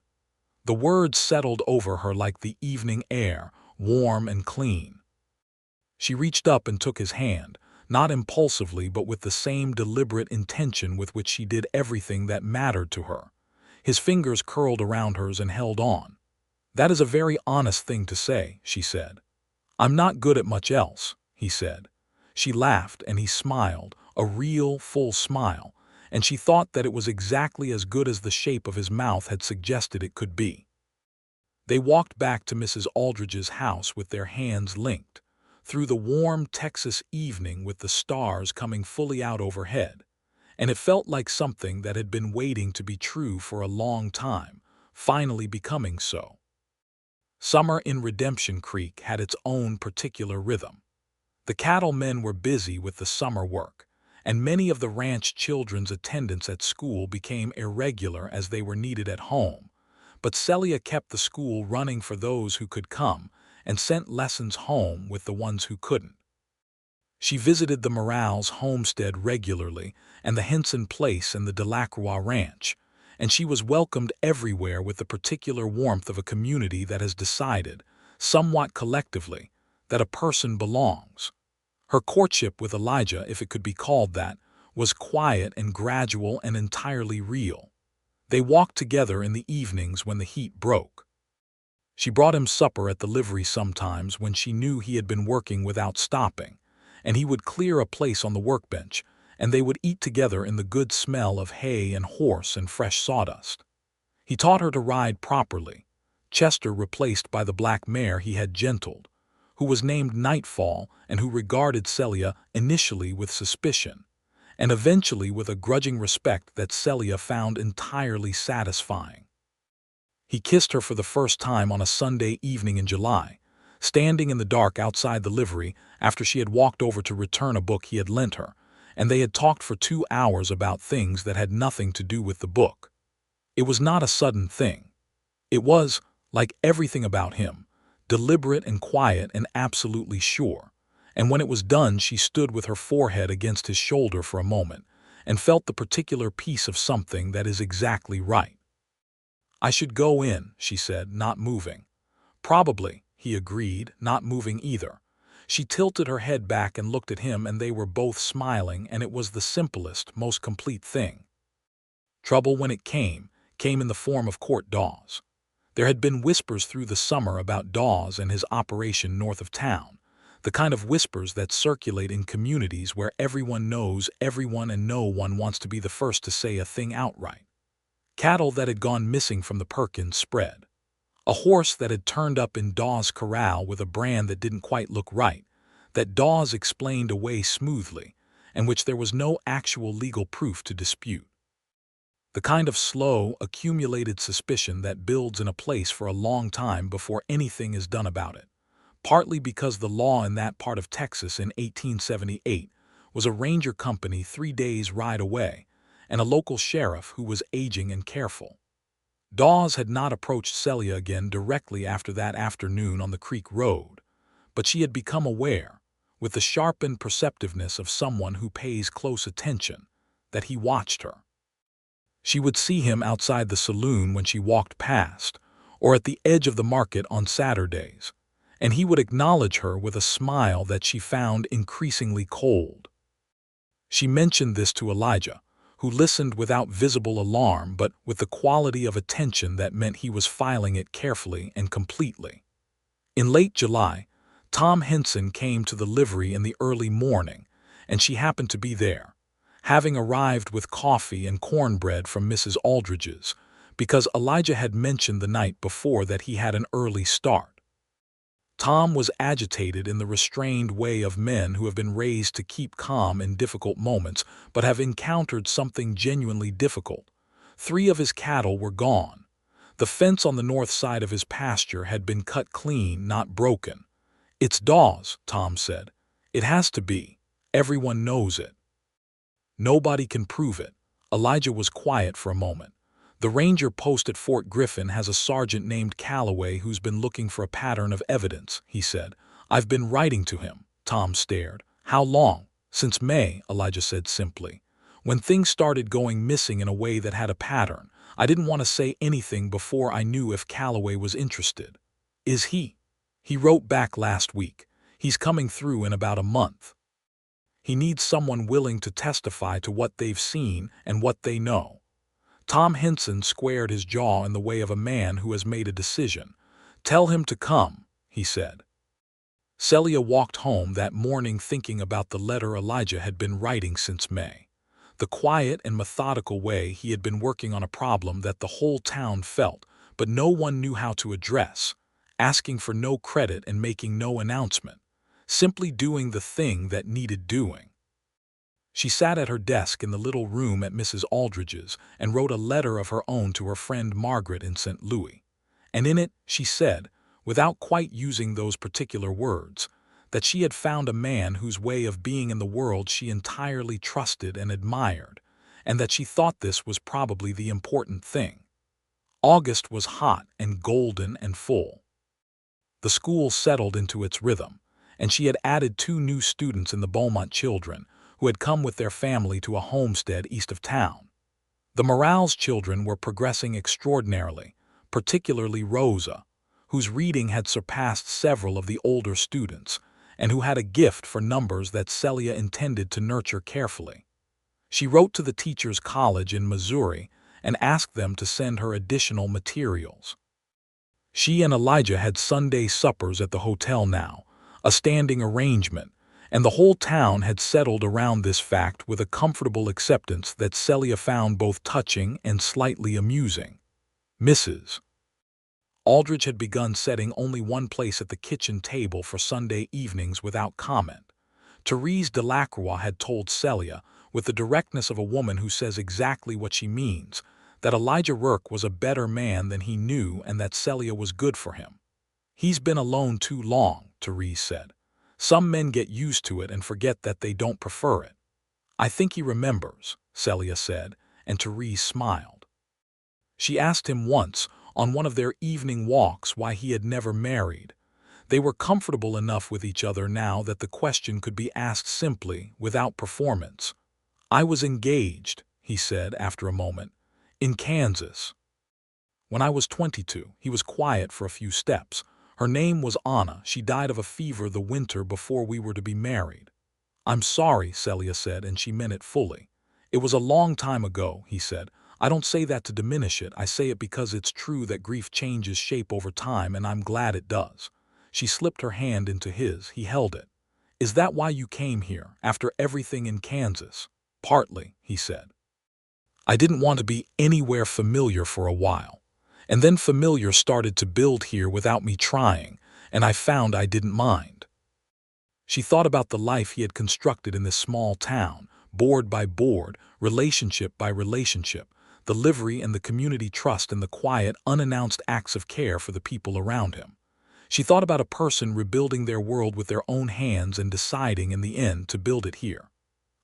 [SPEAKER 1] The words settled over her like the evening air, warm and clean. She reached up and took his hand, not impulsively but with the same deliberate intention with which she did everything that mattered to her. His fingers curled around hers and held on. "That is a very honest thing to say," she said. "I'm not good at much else," he said. She laughed and he smiled, a real, full smile, and she thought that it was exactly as good as the shape of his mouth had suggested it could be. They walked back to Mrs. Aldridge's house with their hands linked, through the warm Texas evening with the stars coming fully out overhead, and it felt like something that had been waiting to be true for a long time, finally becoming so. Summer in Redemption Creek had its own particular rhythm. The cattlemen were busy with the summer work, and many of the ranch children's attendance at school became irregular as they were needed at home, but Celia kept the school running for those who could come and sent lessons home with the ones who couldn't. She visited the Morales homestead regularly and the Henson place and the Delacroix Ranch, and she was welcomed everywhere with the particular warmth of a community that has decided, somewhat collectively, that a person belongs. Her courtship with Elijah, if it could be called that, was quiet and gradual and entirely real. They walked together in the evenings when the heat broke. She brought him supper at the livery sometimes when she knew he had been working without stopping, and he would clear a place on the workbench, and they would eat together in the good smell of hay and horse and fresh sawdust. He taught her to ride properly, Chester replaced by the black mare he had gentled, who was named Nightfall and who regarded Celia initially with suspicion, and eventually with a grudging respect that Celia found entirely satisfying. He kissed her for the first time on a Sunday evening in July, standing in the dark outside the livery after she had walked over to return a book he had lent her, and they had talked for 2 hours about things that had nothing to do with the book. It was not a sudden thing. It was, like everything about him, deliberate and quiet and absolutely sure, and when it was done she stood with her forehead against his shoulder for a moment and felt the particular piece of something that is exactly right. "I should go in," she said, not moving. "Probably," he agreed, not moving either. She tilted her head back and looked at him, and they were both smiling, and it was the simplest, most complete thing. Trouble, when it came in the form of Court Dawes. There had been whispers through the summer about Dawes and his operation north of town, the kind of whispers that circulate in communities where everyone knows everyone and no one wants to be the first to say a thing outright. Cattle that had gone missing from the Perkins spread. A horse that had turned up in Dawes' corral with a brand that didn't quite look right, that Dawes explained away smoothly, and which there was no actual legal proof to dispute. The kind of slow, accumulated suspicion that builds in a place for a long time before anything is done about it, partly because the law in that part of Texas in 1878 was a ranger company 3 days' ride away, and a local sheriff who was aging and careful. Dawes had not approached Celia again directly after that afternoon on the creek road, but she had become aware, with the sharpened perceptiveness of someone who pays close attention, that he watched her. She would see him outside the saloon when she walked past, or at the edge of the market on Saturdays, and he would acknowledge her with a smile that she found increasingly cold. She mentioned this to Elijah, who listened without visible alarm but with the quality of attention that meant he was filing it carefully and completely. In late July, Tom Henson came to the livery in the early morning, and she happened to be there, having arrived with coffee and cornbread from Mrs. Aldridge's, because Elijah had mentioned the night before that he had an early start. Tom was agitated in the restrained way of men who have been raised to keep calm in difficult moments but have encountered something genuinely difficult. 3 of his cattle were gone. The fence on the north side of his pasture had been cut clean, not broken. "It's Dawes," Tom said. "It has to be. Everyone knows it." "Nobody can prove it." Elijah was quiet for a moment. "The ranger post at Fort Griffin has a sergeant named Calloway who's been looking for a pattern of evidence," he said. "I've been writing to him." Tom stared. "How long?" "Since May," Elijah said simply. "When things started going missing in a way that had a pattern, I didn't want to say anything before I knew if Calloway was interested." "Is he?" "He wrote back last week. He's coming through in about a month. He needs someone willing to testify to what they've seen and what they know." Tom Henson squared his jaw in the way of a man who has made a decision. "Tell him to come," he said. Celia walked home that morning thinking about the letter Elijah had been writing since May. The quiet and methodical way he had been working on a problem that the whole town felt, but no one knew how to address, asking for no credit and making no announcement, simply doing the thing that needed doing. She sat at her desk in the little room at Mrs. Aldridge's and wrote a letter of her own to her friend Margaret in St. Louis. And in it, she said, without quite using those particular words, that she had found a man whose way of being in the world she entirely trusted and admired, and that she thought this was probably the important thing. August was hot and golden and full. The school settled into its rhythm, and she had added 2 new students in the Beaumont children, who had come with their family to a homestead east of town. The Morales children were progressing extraordinarily, particularly Rosa, whose reading had surpassed several of the older students, and who had a gift for numbers that Celia intended to nurture carefully. She wrote to the teachers' college in Missouri and asked them to send her additional materials. She and Elijah had Sunday suppers at the hotel now, a standing arrangement, and the whole town had settled around this fact with a comfortable acceptance that Celia found both touching and slightly amusing. Mrs. Aldridge had begun setting only one place at the kitchen table for Sunday evenings without comment. Therese Delacroix had told Celia, with the directness of a woman who says exactly what she means, that Elijah Rourke was a better man than he knew and that Celia was good for him. "He's been alone too long," Therese said. "Some men get used to it and forget that they don't prefer it." "I think he remembers," Celia said, and Therese smiled. She asked him once, on one of their evening walks, why he had never married. They were comfortable enough with each other now that the question could be asked simply, without performance. "I was engaged," he said after a moment, "in Kansas. When I was 22, he was quiet for a few steps. Her name was Anna. She died of a fever the winter before we were to be married." "I'm sorry," Celia said, and she meant it fully. "It was a long time ago," he said. "I don't say that to diminish it. I say it because it's true that grief changes shape over time, and I'm glad it does." She slipped her hand into his. He held it. "Is that why you came here, after everything in Kansas?" "Partly," he said. "I didn't want to be anywhere familiar for a while. And then familiar started to build here without me trying, and I found I didn't mind." She thought about the life he had constructed in this small town, board by board, relationship by relationship, the livery and the community trust and the quiet, unannounced acts of care for the people around him. She thought about a person rebuilding their world with their own hands and deciding in the end to build it here.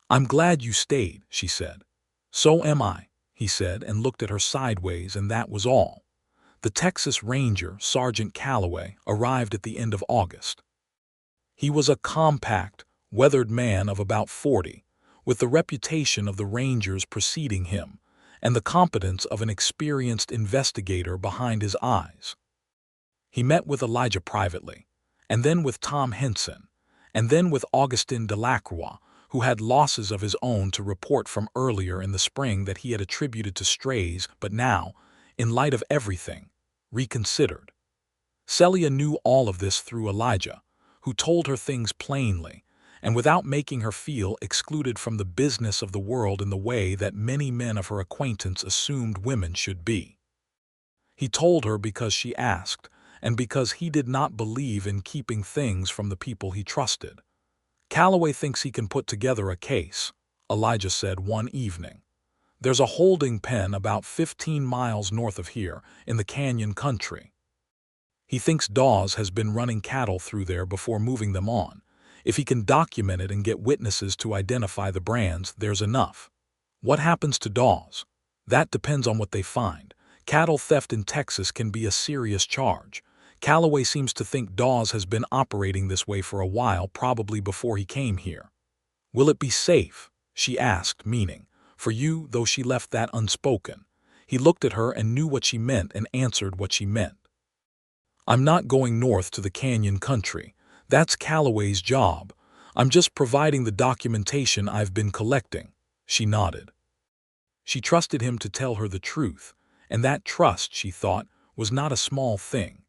[SPEAKER 1] "I'm glad you stayed," she said. "So am I," he said, and looked at her sideways, and that was all. The Texas Ranger, Sergeant Calloway, arrived at the end of August. He was a compact, weathered man of about 40, with the reputation of the Rangers preceding him and the competence of an experienced investigator behind his eyes. He met with Elijah privately, and then with Tom Henson, and then with Augustin Delacroix, who had losses of his own to report from earlier in the spring that he had attributed to strays but now, in light of everything, reconsidered. Celia knew all of this through Elijah, who told her things plainly, and without making her feel excluded from the business of the world in the way that many men of her acquaintance assumed women should be. He told her because she asked, and because he did not believe in keeping things from the people he trusted. "Calloway thinks he can put together a case," Elijah said one evening. "There's a holding pen about 15 miles north of here, in the canyon country. He thinks Dawes has been running cattle through there before moving them on. If he can document it and get witnesses to identify the brands, there's enough. What happens to Dawes? That depends on what they find. Cattle theft in Texas can be a serious charge. Calloway seems to think Dawes has been operating this way for a while, probably before he came here." "Will it be safe?" she asked, meaning, for you, though she left that unspoken. He looked at her and knew what she meant and answered what she meant. "I'm not going north to the canyon country. That's Calloway's job. I'm just providing the documentation I've been collecting." She nodded. She trusted him to tell her the truth, and that trust, she thought, was not a small thing.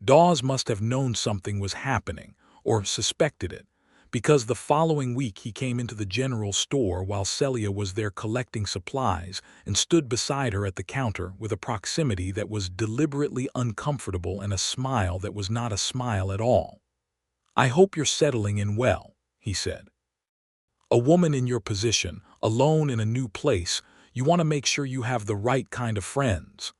[SPEAKER 1] Dawes must have known something was happening, or suspected it, because the following week he came into the general store while Celia was there collecting supplies and stood beside her at the counter with a proximity that was deliberately uncomfortable and a smile that was not a smile at all. "I hope you're settling in well," he said. "A woman in your position, alone in a new place, you want to make sure you have the right kind of friends."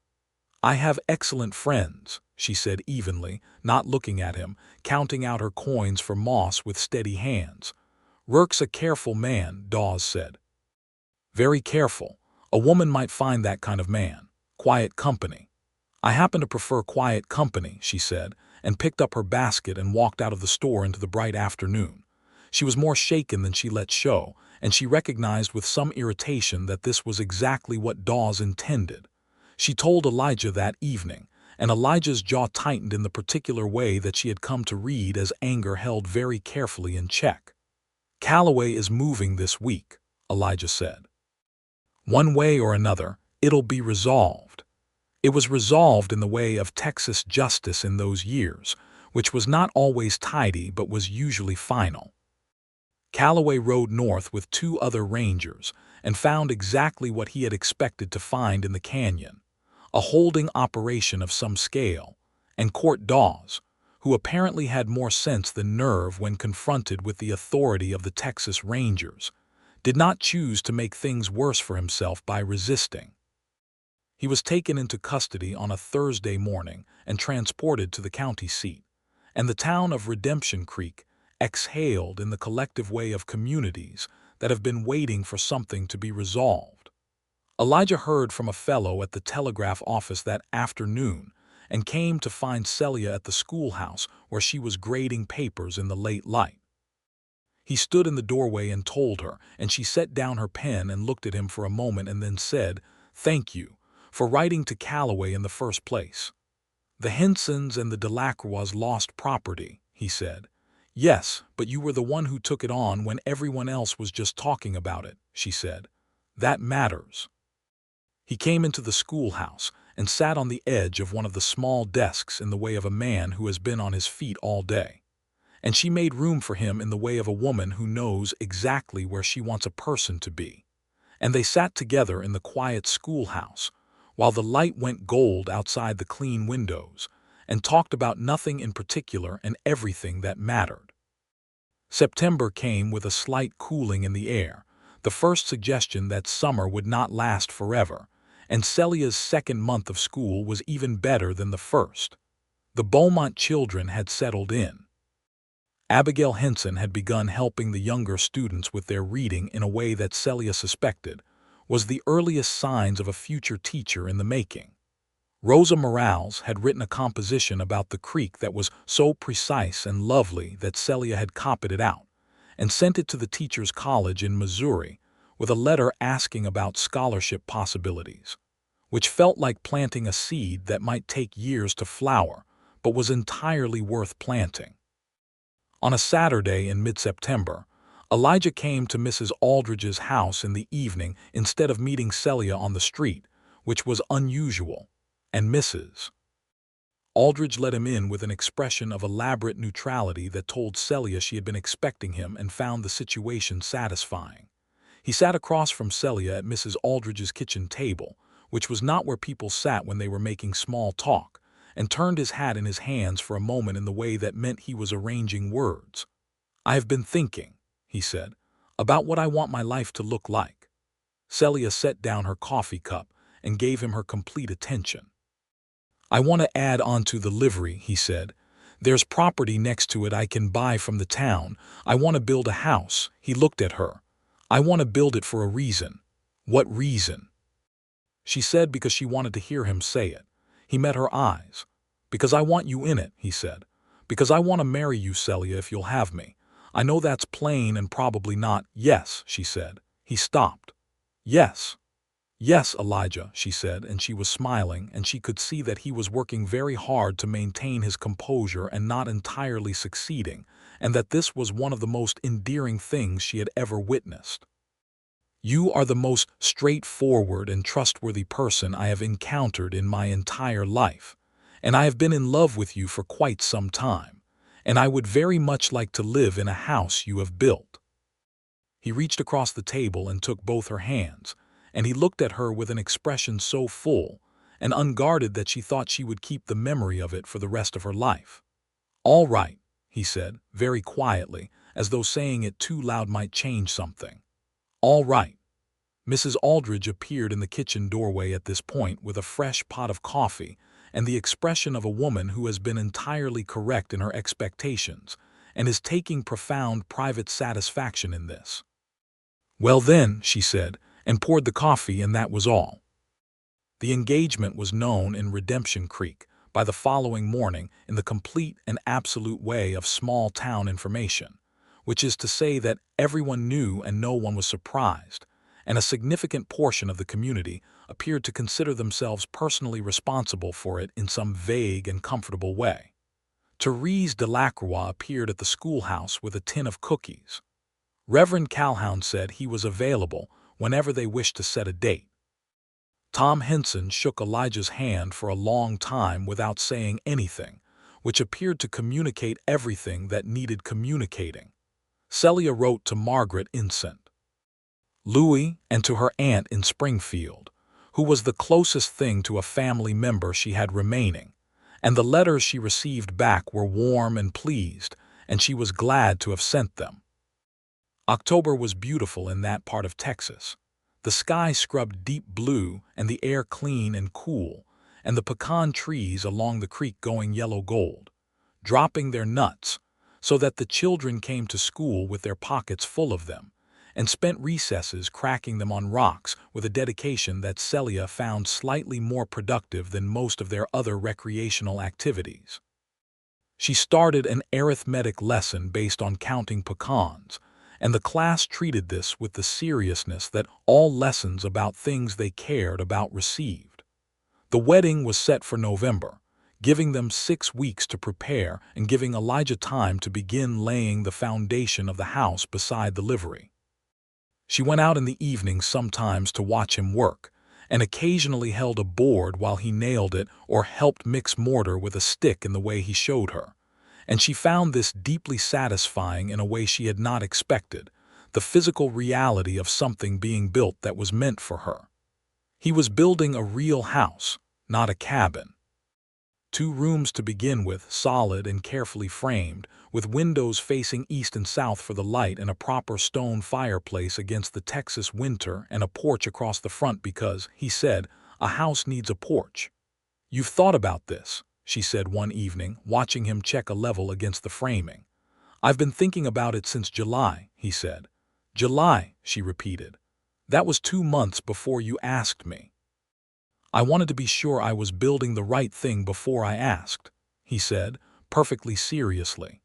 [SPEAKER 1] "I have excellent friends," she said evenly, not looking at him, counting out her coins for moss with steady hands. "Rourke's a careful man," Dawes said. "Very careful. A woman might find that kind of man. Quiet company." "I happen to prefer quiet company," she said, and picked up her basket and walked out of the store into the bright afternoon. She was more shaken than she let show, and she recognized with some irritation that this was exactly what Dawes intended. She told Elijah that evening, and Elijah's jaw tightened in the particular way that she had come to read as anger held very carefully in check. "Calloway is moving this week," Elijah said. "One way or another, it'll be resolved." It was resolved in the way of Texas justice in those years, which was not always tidy but was usually final. Calloway rode north with 2 other rangers and found exactly what he had expected to find in the canyon: a holding operation of some scale, and Court Dawes, who apparently had more sense than nerve when confronted with the authority of the Texas Rangers, did not choose to make things worse for himself by resisting. He was taken into custody on a Thursday morning and transported to the county seat, and the town of Redemption Creek exhaled in the collective way of communities that have been waiting for something to be resolved. Elijah heard from a fellow at the telegraph office that afternoon and came to find Celia at the schoolhouse where she was grading papers in the late light. He stood in the doorway and told her, and she set down her pen and looked at him for a moment and then said, "Thank you for writing to Calloway in the first place." "The Hensons and the Delacroix lost property," he said. "Yes, but you were the one who took it on when everyone else was just talking about it," she said. "That matters." He came into the schoolhouse and sat on the edge of one of the small desks in the way of a man who has been on his feet all day. And she made room for him in the way of a woman who knows exactly where she wants a person to be. And they sat together in the quiet schoolhouse, while the light went gold outside the clean windows, and talked about nothing in particular and everything that mattered. September came with a slight cooling in the air, the first suggestion that summer would not last forever, and Celia's second month of school was even better than the first. The Beaumont children had settled in. Abigail Henson had begun helping the younger students with their reading in a way that Celia suspected was the earliest signs of a future teacher in the making. Rosa Morales had written a composition about the creek that was so precise and lovely that Celia had copied it out and sent it to the teacher's college in Missouri with a letter asking about scholarship possibilities, which felt like planting a seed that might take years to flower but was entirely worth planting. On a Saturday in mid-September, Elijah came to Mrs. Aldridge's house in the evening instead of meeting Celia on the street, which was unusual, and Mrs. Aldridge let him in with an expression of elaborate neutrality that told Celia she had been expecting him and found the situation satisfying. He sat across from Celia at Mrs. Aldridge's kitchen table, which was not where people sat when they were making small talk, and turned his hat in his hands for a moment in the way that meant he was arranging words. "I have been thinking," he said, "about what I want my life to look like." Celia set down her coffee cup and gave him her complete attention. "I want to add on to the livery," he said. "There's property next to it I can buy from the town. I want to build a house." He looked at her. "I want to build it for a reason." "What reason?" She said because she wanted to hear him say it. He met her eyes. "Because I want you in it," he said. "Because I want to marry you, Celia, if you'll have me. I know that's plain and probably not." "Yes," she said. He stopped. "Yes. Yes, Elijah," she said, and she was smiling, and she could see that he was working very hard to maintain his composure and not entirely succeeding, and that this was one of the most endearing things she had ever witnessed. "You are the most straightforward and trustworthy person I have encountered in my entire life, and I have been in love with you for quite some time, and I would very much like to live in a house you have built." He reached across the table and took both her hands, and he looked at her with an expression so full and unguarded that she thought she would keep the memory of it for the rest of her life. "All right," he said, very quietly, as though saying it too loud might change something. "All right." Mrs. Aldridge appeared in the kitchen doorway at this point with a fresh pot of coffee and the expression of a woman who has been entirely correct in her expectations and is taking profound private satisfaction in this. "Well then," she said, and poured the coffee, and that was all. The engagement was known in Redemption Creek by the following morning in the complete and absolute way of small-town information, which is to say that everyone knew and no one was surprised, and a significant portion of the community appeared to consider themselves personally responsible for it in some vague and comfortable way. Therese Delacroix appeared at the schoolhouse with a tin of cookies. Reverend Calhoun said he was available whenever they wished to set a date. Tom Henson shook Elijah's hand for a long time without saying anything, which appeared to communicate everything that needed communicating. Celia wrote to Margaret in St. Louis and to her aunt in Springfield, who was the closest thing to a family member she had remaining, and the letters she received back were warm and pleased, and she was glad to have sent them. October was beautiful in that part of Texas. The sky scrubbed deep blue and the air clean and cool, and the pecan trees along the creek going yellow gold, dropping their nuts, so that the children came to school with their pockets full of them, and spent recesses cracking them on rocks with a dedication that Celia found slightly more productive than most of their other recreational activities. She started an arithmetic lesson based on counting pecans, and the class treated this with the seriousness that all lessons about things they cared about received. The wedding was set for November, giving them 6 weeks to prepare and giving Elijah time to begin laying the foundation of the house beside the livery. She went out in the evenings sometimes to watch him work, and occasionally held a board while he nailed it or helped mix mortar with a stick in the way he showed her. And she found this deeply satisfying in a way she had not expected, the physical reality of something being built that was meant for her. He was building a real house, not a cabin. 2 rooms to begin with, solid and carefully framed, with windows facing east and south for the light and a proper stone fireplace against the Texas winter and a porch across the front because, he said, a house needs a porch. "You've thought about this," she said one evening, watching him check a level against the framing. "I've been thinking about it since July," he said. "July," she repeated. "That was 2 months before you asked me." I wanted to be sure I was building the right thing before I asked," he said, perfectly seriously.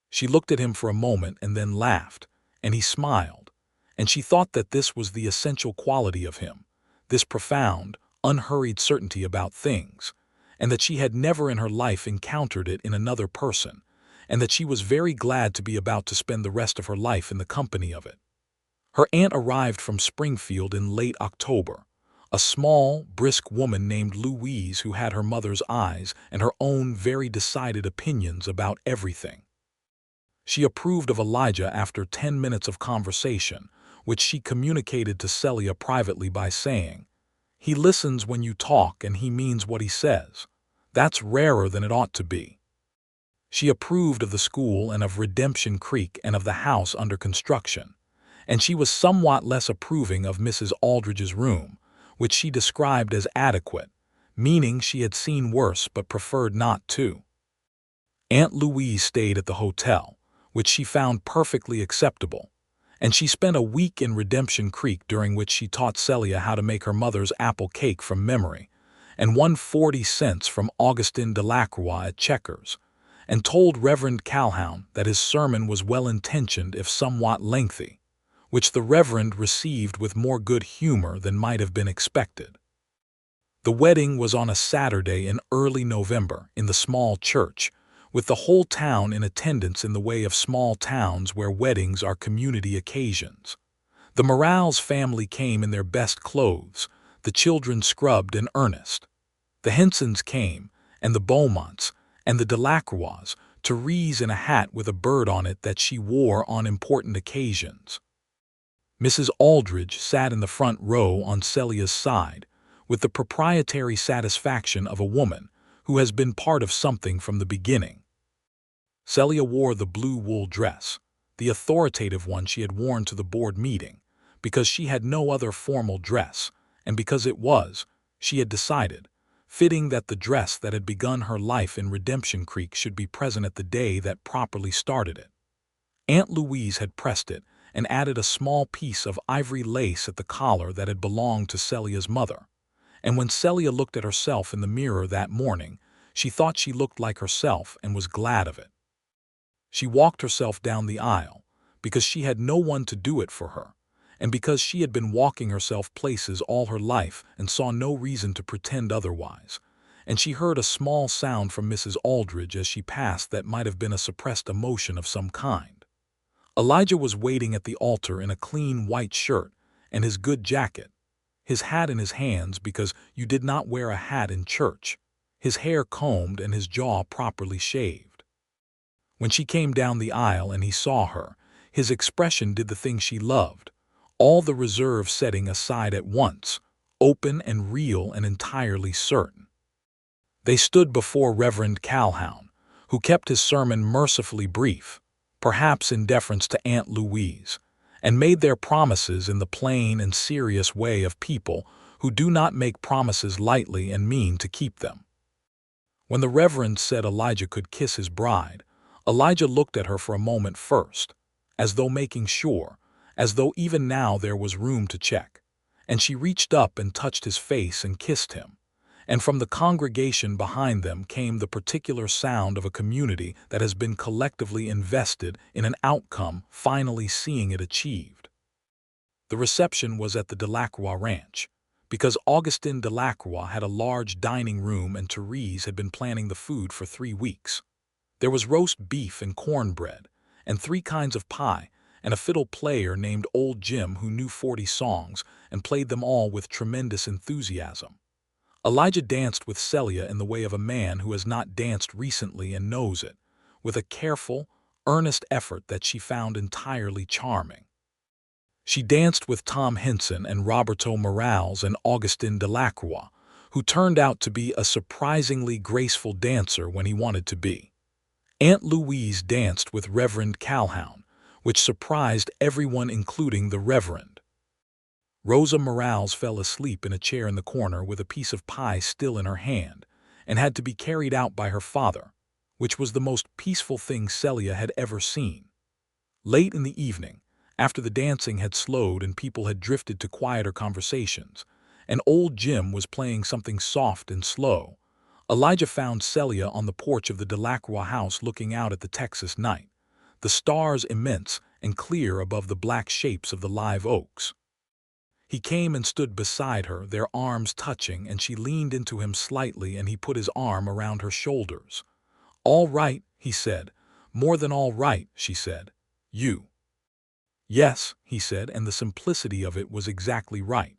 [SPEAKER 1] She looked at him for a moment and then laughed, and he smiled, and she thought that this was the essential quality of him, this profound, unhurried certainty about things, and that she had never in her life encountered it in another person, and that she was very glad to be about to spend the rest of her life in the company of it. Her aunt arrived from Springfield in late October, a small, brisk woman named Louise who had her mother's eyes and her own very decided opinions about everything. She approved of Elijah after 10 minutes of conversation, which she communicated to Celia privately by saying, "He listens when you talk and he means what he says. That's rarer than it ought to be." She approved of the school and of Redemption Creek and of the house under construction, and she was somewhat less approving of Mrs. Aldridge's room, which she described as adequate, meaning she had seen worse but preferred not to. Aunt Louise stayed at the hotel, which she found perfectly acceptable, and she spent a week in Redemption Creek during which she taught Celia how to make her mother's apple cake from memory, and won 40 cents from Augustin Delacroix at Checkers, and told Reverend Calhoun that his sermon was well-intentioned if somewhat lengthy, which the Reverend received with more good humor than might have been expected. The wedding was on a Saturday in early November in the small church, with the whole town in attendance in the way of small towns where weddings are community occasions. The Morales family came in their best clothes, the children scrubbed and earnest. The Hensons came, and the Beaumonts, and the Delacroix, Therese in a hat with a bird on it that she wore on important occasions. Mrs. Aldridge sat in the front row on Celia's side, with the proprietary satisfaction of a woman who has been part of something from the beginning. Celia wore the blue wool dress, the authoritative one she had worn to the board meeting, because she had no other formal dress, and because it was, she had decided, fitting that the dress that had begun her life in Redemption Creek should be present at the day that properly started it. Aunt Louise had pressed it and added a small piece of ivory lace at the collar that had belonged to Celia's mother, and when Celia looked at herself in the mirror that morning, she thought she looked like herself and was glad of it. She walked herself down the aisle, because she had no one to do it for her, and because she had been walking herself places all her life and saw no reason to pretend otherwise, and she heard a small sound from Mrs. Aldridge as she passed that might have been a suppressed emotion of some kind. Elijah was waiting at the altar in a clean white shirt and his good jacket, his hat in his hands because you did not wear a hat in church, his hair combed and his jaw properly shaved. When she came down the aisle and he saw her, his expression did the thing she loved, all the reserve setting aside at once, open and real and entirely certain. They stood before Reverend Calhoun, who kept his sermon mercifully brief, perhaps in deference to Aunt Louise, and made their promises in the plain and serious way of people who do not make promises lightly and mean to keep them. When the Reverend said Elijah could kiss his bride, Elijah looked at her for a moment first, as though making sure, as though even now there was room to check, and she reached up and touched his face and kissed him, and from the congregation behind them came the particular sound of a community that has been collectively invested in an outcome finally seeing it achieved. The reception was at the Delacroix Ranch, because Augustin Delacroix had a large dining room and Therese had been planning the food for 3 weeks. There was roast beef and cornbread, and 3 kinds of pie, and a fiddle player named Old Jim who knew 40 songs and played them all with tremendous enthusiasm. Elijah danced with Celia in the way of a man who has not danced recently and knows it, with a careful, earnest effort that she found entirely charming. She danced with Tom Henson and Roberto Morales and Augustin Delacroix, who turned out to be a surprisingly graceful dancer when he wanted to be. Aunt Louise danced with Reverend Calhoun, which surprised everyone including the Reverend. Rosa Morales fell asleep in a chair in the corner with a piece of pie still in her hand, and had to be carried out by her father, which was the most peaceful thing Celia had ever seen. Late in the evening, after the dancing had slowed and people had drifted to quieter conversations, and old Jim was playing something soft and slow. Elijah found Celia on the porch of the Delacroix house looking out at the Texas night, the stars immense and clear above the black shapes of the live oaks. He came and stood beside her, their arms touching, and she leaned into him slightly and he put his arm around her shoulders. "All right," he said. "More than all right," she said. "You." "Yes," he said, and the simplicity of it was exactly right.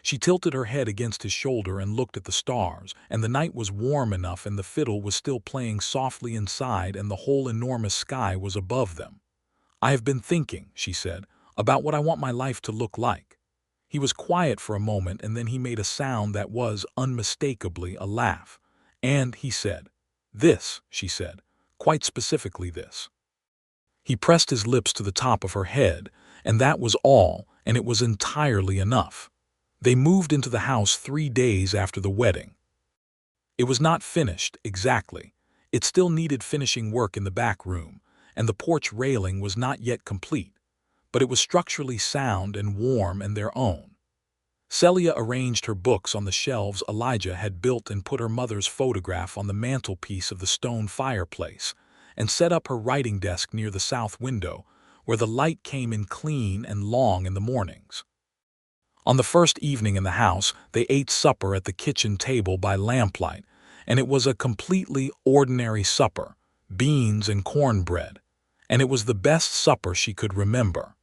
[SPEAKER 1] She tilted her head against his shoulder and looked at the stars, and the night was warm enough and the fiddle was still playing softly inside and the whole enormous sky was above them. "I have been thinking," she said, "about what I want my life to look like." He was quiet for a moment and then he made a sound that was unmistakably a laugh. "And," he said, "this," she said, "quite specifically this." He pressed his lips to the top of her head, and that was all, and it was entirely enough. They moved into the house 3 days after the wedding. It was not finished, exactly. It still needed finishing work in the back room, and the porch railing was not yet complete, but it was structurally sound and warm and their own. Celia arranged her books on the shelves Elijah had built and put her mother's photograph on the mantelpiece of the stone fireplace, and set up her writing desk near the south window, where the light came in clean and long in the mornings. On the first evening in the house, they ate supper at the kitchen table by lamplight, and it was a completely ordinary supper, beans and cornbread, and it was the best supper she could remember.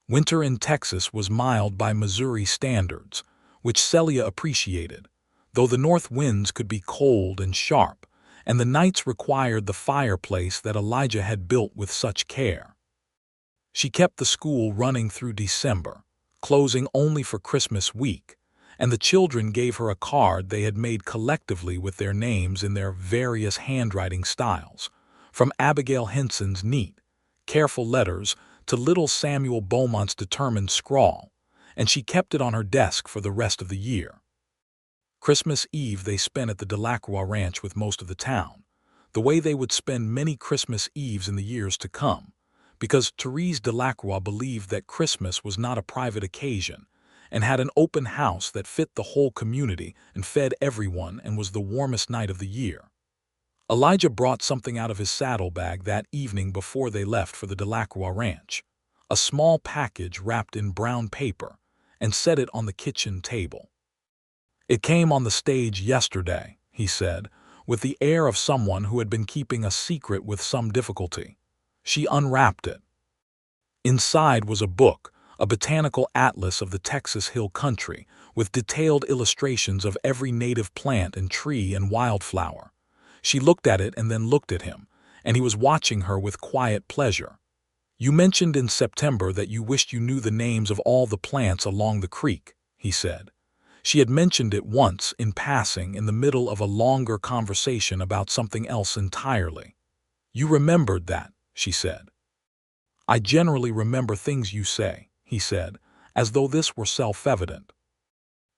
[SPEAKER 1] Winter in Texas was mild by Missouri standards, which Celia appreciated, though the north winds could be cold and sharp, and the nights required the fireplace that Elijah had built with such care. She kept the school running through December, closing only for Christmas week, and the children gave her a card they had made collectively with their names in their various handwriting styles, from Abigail Henson's neat, careful letters to little Samuel Beaumont's determined scrawl, and she kept it on her desk for the rest of the year. Christmas Eve they spent at the Delacroix Ranch with most of the town, the way they would spend many Christmas Eves in the years to come, because Therese Delacroix believed that Christmas was not a private occasion and had an open house that fit the whole community and fed everyone and was the warmest night of the year. Elijah brought something out of his saddlebag that evening before they left for the Delacroix Ranch, a small package wrapped in brown paper, and set it on the kitchen table. "It came on the stage yesterday," he said, with the air of someone who had been keeping a secret with some difficulty. She unwrapped it. Inside was a book, a botanical atlas of the Texas Hill Country, with detailed illustrations of every native plant and tree and wildflower. She looked at it and then looked at him, and he was watching her with quiet pleasure. "You mentioned in September that you wished you knew the names of all the plants along the creek," he said. She had mentioned it once, in passing, in the middle of a longer conversation about something else entirely. "You remembered that," she said. "I generally remember things you say," he said, as though this were self-evident.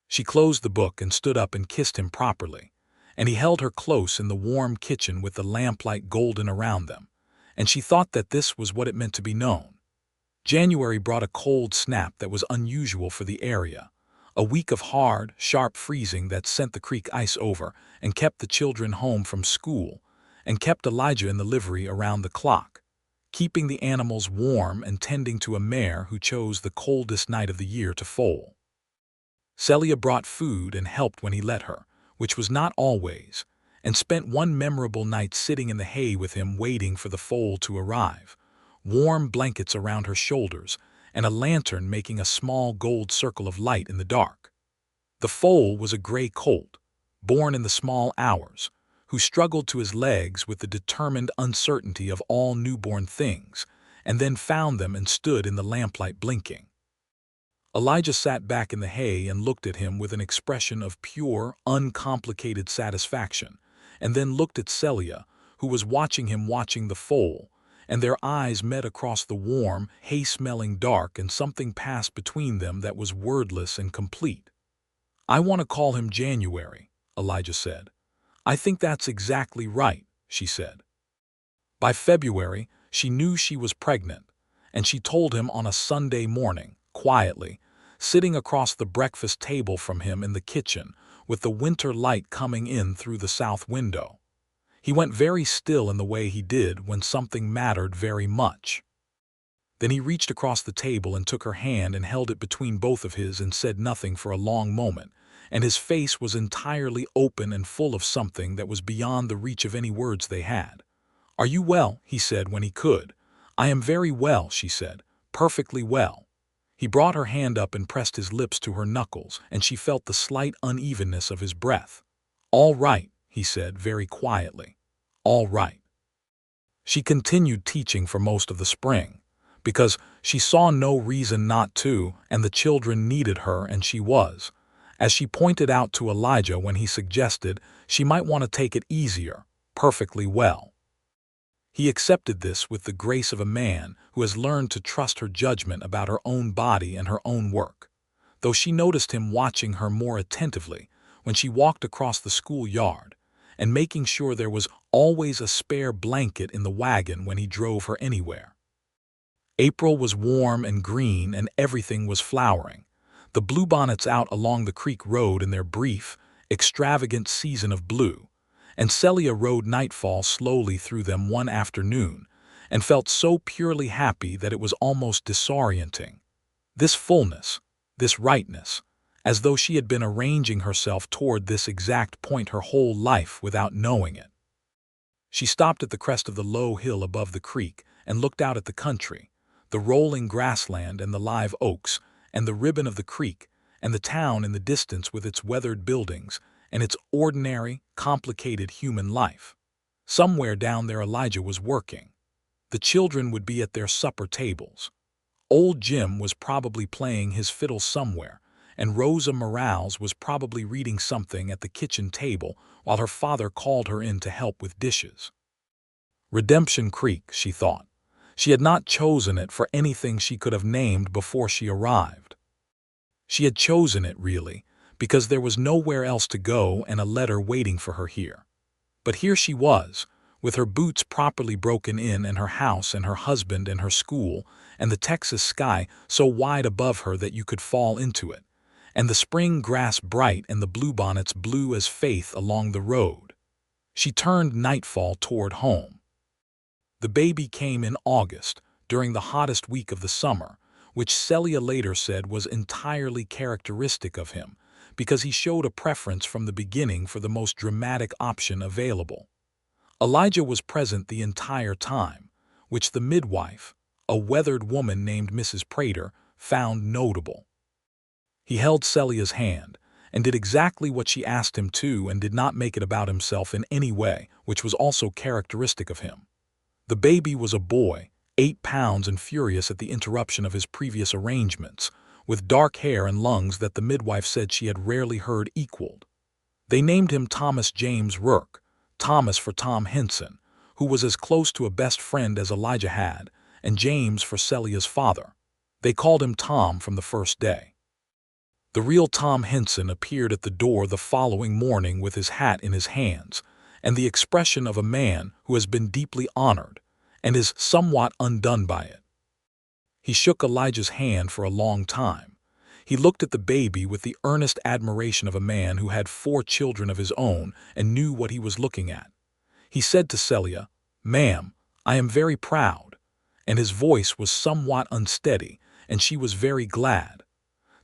[SPEAKER 1] She closed the book and stood up and kissed him properly, and he held her close in the warm kitchen with the lamplight golden around them, and she thought that this was what it meant to be known. January brought a cold snap that was unusual for the area, a week of hard, sharp freezing that sent the creek ice over and kept the children home from school, and kept Elijah in the livery around the clock, keeping the animals warm and tending to a mare who chose the coldest night of the year to foal. Celia brought food and helped when he let her, which was not always, and spent one memorable night sitting in the hay with him waiting for the foal to arrive, warm blankets around her shoulders, and a lantern making a small gold circle of light in the dark. The foal was a gray colt, born in the small hours, who struggled to his legs with the determined uncertainty of all newborn things, and then found them and stood in the lamplight blinking. Elijah sat back in the hay and looked at him with an expression of pure, uncomplicated satisfaction, and then looked at Celia, who was watching him watching the foal, and their eyes met across the warm, hay-smelling dark, and something passed between them that was wordless and complete. "I want to call him January," Elijah said. "I think that's exactly right," she said. By February, she knew she was pregnant, and she told him on a Sunday morning, quietly, sitting across the breakfast table from him in the kitchen, with the winter light coming in through the south window. He went very still in the way he did when something mattered very much. Then he reached across the table and took her hand and held it between both of his and said nothing for a long moment, and his face was entirely open and full of something that was beyond the reach of any words they had. "Are you well?" he said when he could. "I am very well," she said, "perfectly well." He brought her hand up and pressed his lips to her knuckles, and she felt the slight unevenness of his breath. "All right," he said very quietly. "All right." She continued teaching for most of the spring, because she saw no reason not to, and the children needed her, and she was, as she pointed out to Elijah when he suggested she might want to take it easier, perfectly well. He accepted this with the grace of a man who has learned to trust her judgment about her own body and her own work, though she noticed him watching her more attentively when she walked across the schoolyard, and making sure there was always a spare blanket in the wagon when he drove her anywhere. April was warm and green and everything was flowering, the bluebonnets out along the creek road in their brief, extravagant season of blue, and Celia rode nightfall slowly through them one afternoon and felt so purely happy that it was almost disorienting. This fullness, this rightness, as though she had been arranging herself toward this exact point her whole life without knowing it. She stopped at the crest of the low hill above the creek and looked out at the country, the rolling grassland and the live oaks, and the ribbon of the creek, and the town in the distance with its weathered buildings, and its ordinary, complicated human life. Somewhere down there Elijah was working. The children would be at their supper tables. Old Jim was probably playing his fiddle somewhere, and Rosa Morales was probably reading something at the kitchen table while her father called her in to help with dishes. Redemption Creek, she thought. She had not chosen it for anything she could have named before she arrived. She had chosen it, really, because there was nowhere else to go and a letter waiting for her here. But here she was, with her boots properly broken in and her house and her husband and her school, and the Texas sky so wide above her that you could fall into it, and the spring grass bright and the bluebonnets blue as faith along the road. She turned nightfall toward home. The baby came in August, during the hottest week of the summer, which Celia later said was entirely characteristic of him, because he showed a preference from the beginning for the most dramatic option available. Elijah was present the entire time, which the midwife, a weathered woman named Mrs. Prater, found notable. He held Celia's hand, and did exactly what she asked him to and did not make it about himself in any way, which was also characteristic of him. The baby was a boy, 8 pounds and furious at the interruption of his previous arrangements, with dark hair and lungs that the midwife said she had rarely heard equaled. They named him Thomas James Rourke, Thomas for Tom Henson, who was as close to a best friend as Elijah had, and James for Celia's father. They called him Tom from the first day. The real Tom Henson appeared at the door the following morning with his hat in his hands, and the expression of a man who has been deeply honored, and is somewhat undone by it. He shook Elijah's hand for a long time. He looked at the baby with the earnest admiration of a man who had 4 children of his own and knew what he was looking at. He said to Celia, "Ma'am, I am very proud," and his voice was somewhat unsteady, and she was very glad.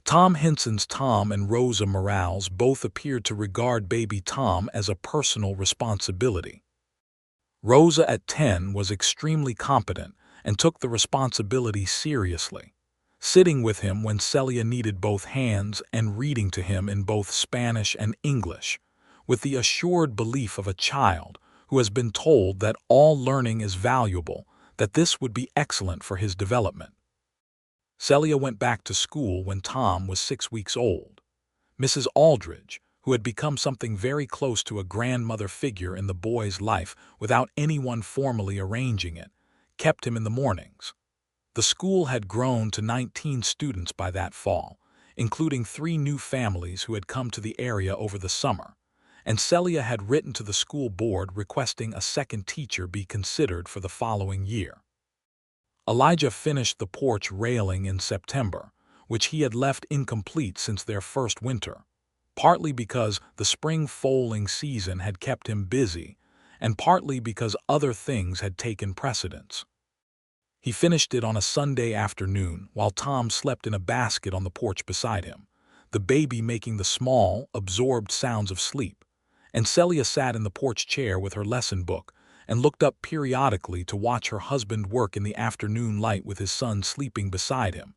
[SPEAKER 1] Tom Henson's Tom and Rosa Morales both appeared to regard baby Tom as a personal responsibility. Rosa at 10 was extremely competent and took the responsibility seriously, sitting with him when Celia needed both hands and reading to him in both Spanish and English, with the assured belief of a child who has been told that all learning is valuable, that this would be excellent for his development. Celia went back to school when Tom was 6 weeks old. Mrs. Aldridge, who had become something very close to a grandmother figure in the boy's life without anyone formally arranging it, kept him in the mornings. The school had grown to 19 students by that fall, including 3 new families who had come to the area over the summer, and Celia had written to the school board requesting a second teacher be considered for the following year. Elijah finished the porch railing in September, which he had left incomplete since their first winter, partly because the spring foaling season had kept him busy, and partly because other things had taken precedence. He finished it on a Sunday afternoon while Tom slept in a basket on the porch beside him, the baby making the small, absorbed sounds of sleep, and Celia sat in the porch chair with her lesson book and looked up periodically to watch her husband work in the afternoon light with his son sleeping beside him,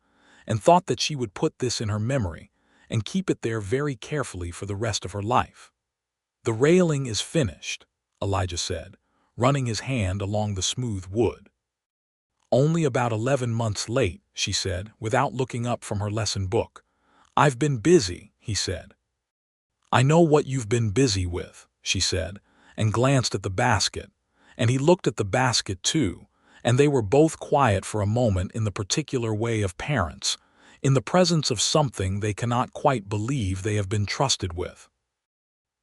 [SPEAKER 1] and thought that she would put this in her memory and keep it there very carefully for the rest of her life. "The railing is finished," Elijah said, running his hand along the smooth wood. "Only about 11 months late," she said, without looking up from her lesson book. "I've been busy," he said. "I know what you've been busy with," she said, and glanced at the basket, and he looked at the basket too, and they were both quiet for a moment in the particular way of parents, in the presence of something they cannot quite believe they have been trusted with.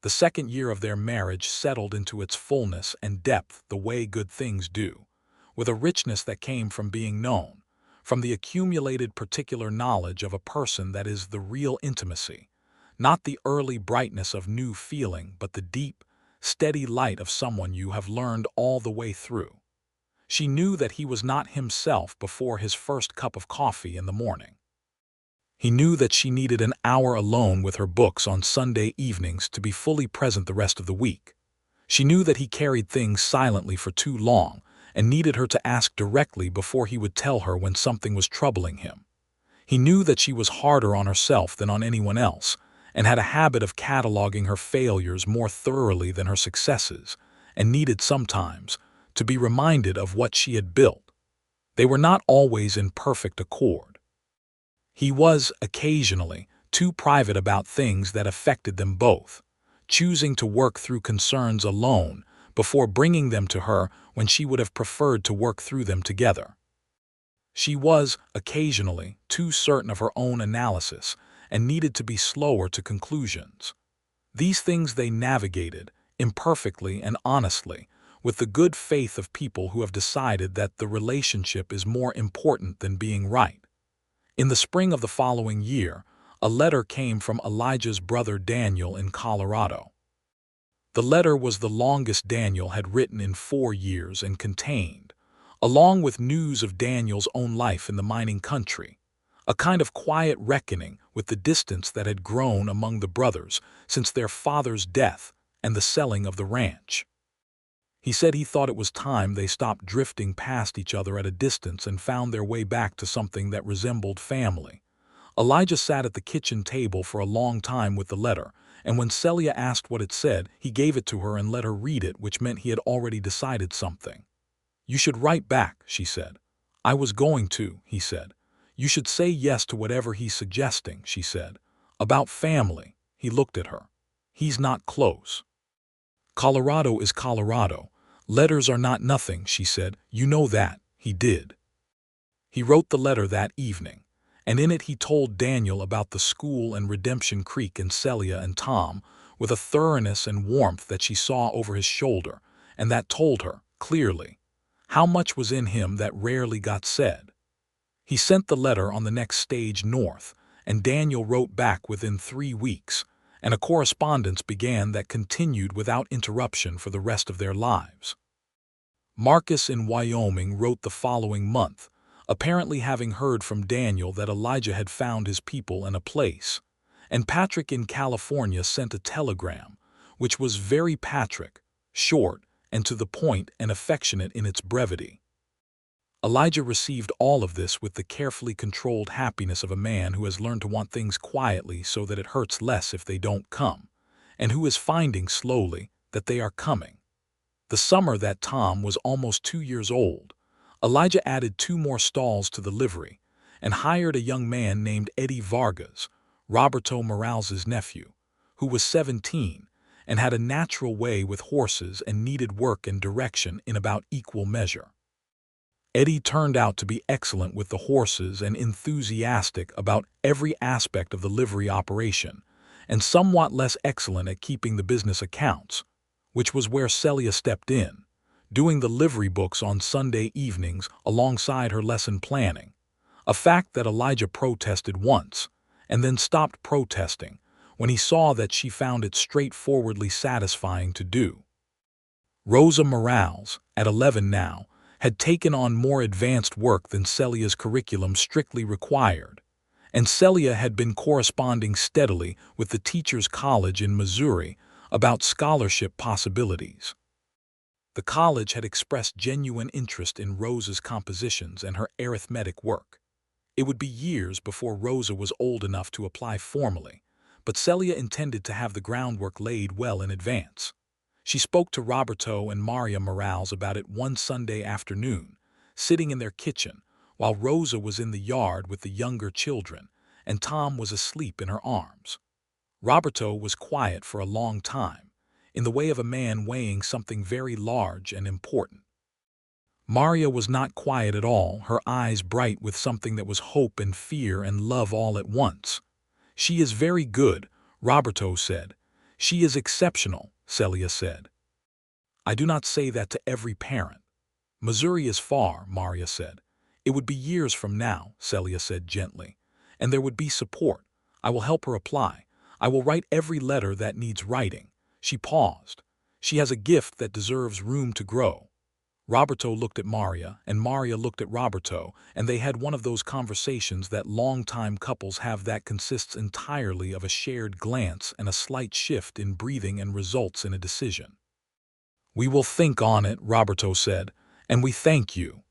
[SPEAKER 1] The second year of their marriage settled into its fullness and depth the way good things do, with a richness that came from being known, from the accumulated particular knowledge of a person that is the real intimacy, not the early brightness of new feeling, but the deep, steady light of someone you have learned all the way through. She knew that he was not himself before his first cup of coffee in the morning. He knew that she needed an hour alone with her books on Sunday evenings to be fully present the rest of the week. She knew that he carried things silently for too long and needed her to ask directly before he would tell her when something was troubling him. He knew that she was harder on herself than on anyone else and had a habit of cataloging her failures more thoroughly than her successes, and needed sometimes to be reminded of what she had built. They were not always in perfect accord. He was, occasionally, too private about things that affected them both, choosing to work through concerns alone before bringing them to her when she would have preferred to work through them together. She was, occasionally, too certain of her own analysis and needed to be slower to conclusions. These things they navigated, imperfectly and honestly, with the good faith of people who have decided that the relationship is more important than being right. In the spring of the following year, a letter came from Elijah's brother Daniel in Colorado. The letter was the longest Daniel had written in 4 years and contained, along with news of Daniel's own life in the mining country, a kind of quiet reckoning with the distance that had grown among the brothers since their father's death and the selling of the ranch. He said he thought it was time they stopped drifting past each other at a distance and found their way back to something that resembled family. Elijah sat at the kitchen table for a long time with the letter, and when Celia asked what it said, he gave it to her and let her read it, which meant he had already decided something. "You should write back," she said. "I was going to," he said. "You should say yes to whatever he's suggesting," she said. "About family." He looked at her. "He's not close." "Colorado is Colorado. Letters are not nothing," she said. "You know that." He did. He wrote the letter that evening, and in it he told Daniel about the school and Redemption Creek and Celia and Tom with a thoroughness and warmth that she saw over his shoulder, and that told her, clearly, how much was in him that rarely got said. He sent the letter on the next stage north, and Daniel wrote back within 3 weeks, and a correspondence began that continued without interruption for the rest of their lives. Marcus in Wyoming wrote the following month, apparently having heard from Daniel that Elijah had found his people and a place, and Patrick in California sent a telegram, which was very Patrick, short and to the point and affectionate in its brevity. Elijah received all of this with the carefully controlled happiness of a man who has learned to want things quietly so that it hurts less if they don't come, and who is finding slowly that they are coming. The summer that Tom was almost 2 years old, Elijah added 2 more stalls to the livery and hired a young man named Eddie Vargas, Roberto Morales's nephew, who was 17 and had a natural way with horses and needed work and direction in about equal measure. Eddie turned out to be excellent with the horses and enthusiastic about every aspect of the livery operation, and somewhat less excellent at keeping the business accounts, which was where Celia stepped in, doing the livery books on Sunday evenings alongside her lesson planning. a fact that Elijah protested once, and then stopped protesting when he saw that she found it straightforwardly satisfying to do. Rosa Morales, at 11 now, had taken on more advanced work than Celia's curriculum strictly required, and Celia had been corresponding steadily with the Teachers' College in Missouri about scholarship possibilities. The college had expressed genuine interest in Rosa's compositions and her arithmetic work. It would be years before Rosa was old enough to apply formally, but Celia intended to have the groundwork laid well in advance. She spoke to Roberto and Maria Morales about it one Sunday afternoon, sitting in their kitchen, while Rosa was in the yard with the younger children, and Tom was asleep in her arms. Roberto was quiet for a long time, in the way of a man weighing something very large and important. Maria was not quiet at all, her eyes bright with something that was hope and fear and love all at once. "She is very good," Roberto said. "She is exceptional," Celia said. "I do not say that to every parent." "Missouri is far," Maria said. "It would be years from now," Celia said gently. "And there would be support. I will help her apply. I will write every letter that needs writing." She paused. "She has a gift that deserves room to grow." Roberto looked at Maria, and Maria looked at Roberto, and they had one of those conversations that long-time couples have that consists entirely of a shared glance and a slight shift in breathing and results in a decision. "We will think on it," Roberto said, "and we thank you."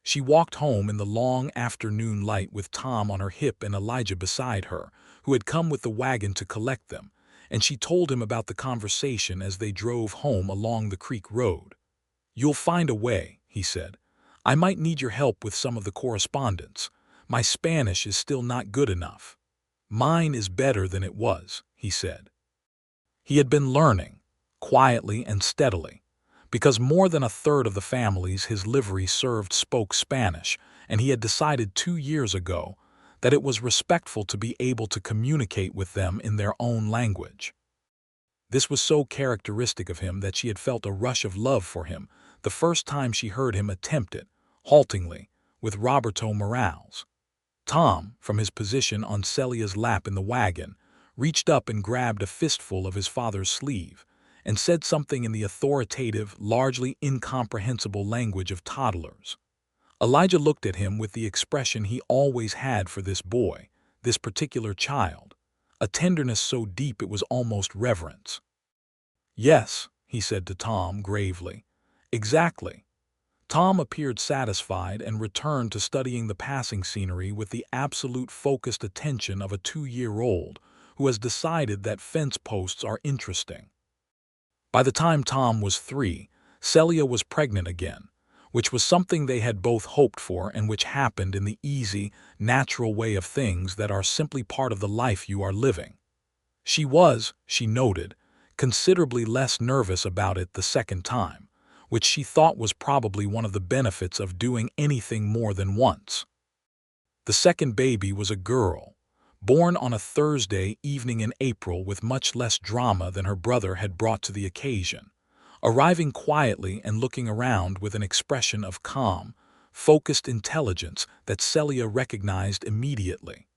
[SPEAKER 1] She walked home in the long afternoon light with Tom on her hip and Elijah beside her, who had come with the wagon to collect them, and she told him about the conversation as they drove home along the creek road. "You'll find a way," he said. "I might need your help with some of the correspondence. My Spanish is still not good enough." "Mine is better than it was," he said. He had been learning, quietly and steadily, because more than a third of the families his livery served spoke Spanish, and he had decided 2 years ago that it was respectful to be able to communicate with them in their own language. This was so characteristic of him that she had felt a rush of love for him the first time she heard him attempt it, haltingly, with Roberto Morales. Tom, from his position on Celia's lap in the wagon, reached up and grabbed a fistful of his father's sleeve, and said something in the authoritative, largely incomprehensible language of toddlers. Elijah looked at him with the expression he always had for this boy, this particular child, a tenderness so deep it was almost reverence. "Yes," he said to Tom gravely. "Exactly." Tom appeared satisfied and returned to studying the passing scenery with the absolute focused attention of a 2-year-old who has decided that fence posts are interesting. By the time Tom was 3, Celia was pregnant again, which was something they had both hoped for and which happened in the easy, natural way of things that are simply part of the life you are living. She was, she noted, considerably less nervous about it the second time, which she thought was probably one of the benefits of doing anything more than once. The second baby was a girl, born on a Thursday evening in April with much less drama than her brother had brought to the occasion, arriving quietly and looking around with an expression of calm, focused intelligence that Celia recognized immediately.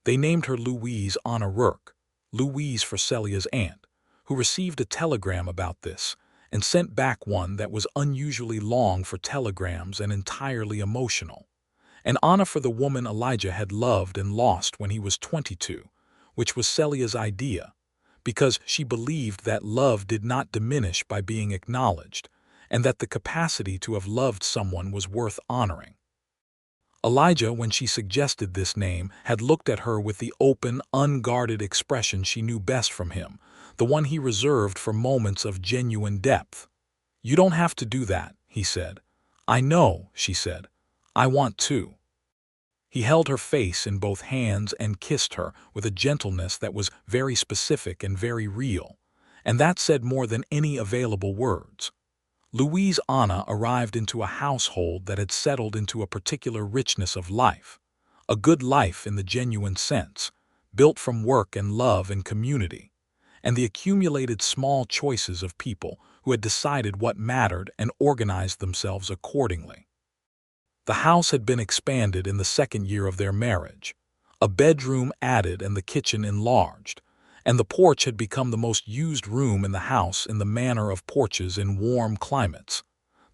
[SPEAKER 1] They named her Louise Anna Rourke, Louise for Celia's aunt, who received a telegram about this and sent back one that was unusually long for telegrams and entirely emotional, and Anna for the woman Elijah had loved and lost when he was 22, which was Celia's idea, because she believed that love did not diminish by being acknowledged, and that the capacity to have loved someone was worth honoring. Elijah, when she suggested this name, had looked at her with the open, unguarded expression she knew best from him, the one he reserved for moments of genuine depth. "You don't have to do that," he said. "I know," she said. "I want to." He held her face in both hands and kissed her with a gentleness that was very specific and very real, and that said more than any available words. Louise Anna arrived into a household that had settled into a particular richness of life, a good life in the genuine sense, built from work and love and community, and the accumulated small choices of people who had decided what mattered and organized themselves accordingly. The house had been expanded in the second year of their marriage. A bedroom added and the kitchen enlarged, and the porch had become the most used room in the house in the manner of porches in warm climates.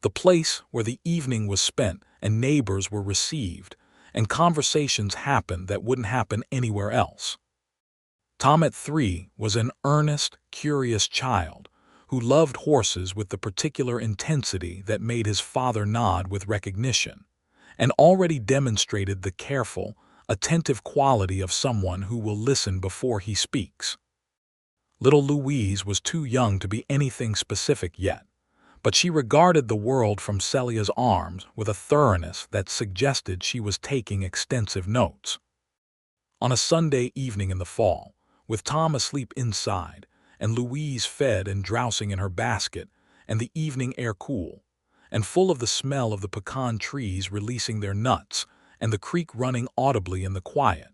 [SPEAKER 1] The place where the evening was spent and neighbors were received, and conversations happened that wouldn't happen anywhere else. Tom at 3 was an earnest, curious child who loved horses with the particular intensity that made his father nod with recognition, and already demonstrated the careful, attentive quality of someone who will listen before he speaks. Little Louise was too young to be anything specific yet, but she regarded the world from Celia's arms with a thoroughness that suggested she was taking extensive notes. On a Sunday evening in the fall, with Tom asleep inside, and Louise fed and drowsing in her basket, and the evening air cool, and full of the smell of the pecan trees releasing their nuts, and the creek running audibly in the quiet,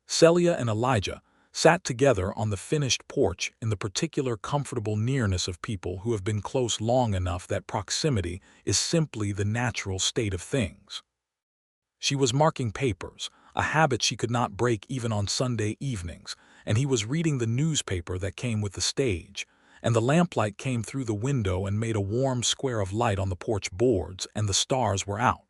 [SPEAKER 1] Celia and Elijah sat together on the finished porch in the particular comfortable nearness of people who have been close long enough that proximity is simply the natural state of things. She was marking papers, a habit she could not break even on Sunday evenings, and he was reading the newspaper that came with the stage, and the lamplight came through the window and made a warm square of light on the porch boards, and the stars were out.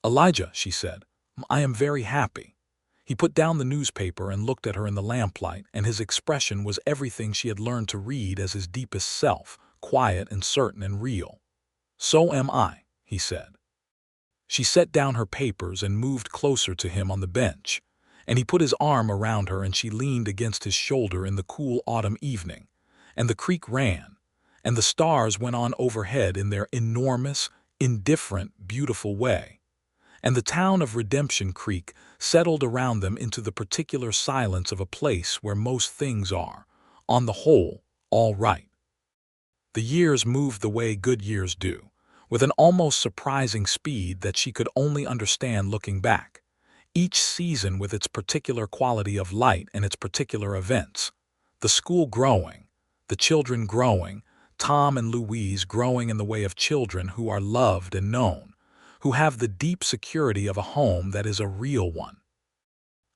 [SPEAKER 1] "Elijah," she said, "I am very happy." He put down the newspaper and looked at her in the lamplight, and his expression was everything she had learned to read as his deepest self, quiet and certain and real. "So am I," he said. She set down her papers and moved closer to him on the bench, and he put his arm around her and she leaned against his shoulder in the cool autumn evening, and the creek ran, and the stars went on overhead in their enormous, indifferent, beautiful way, and the town of Redemption Creek settled around them into the particular silence of a place where most things are, on the whole, all right. The years moved the way good years do, with an almost surprising speed that she could only understand looking back, each season with its particular quality of light and its particular events. The school growing, the children growing, Tom and Louise growing in the way of children who are loved and known, who have the deep security of a home that is a real one.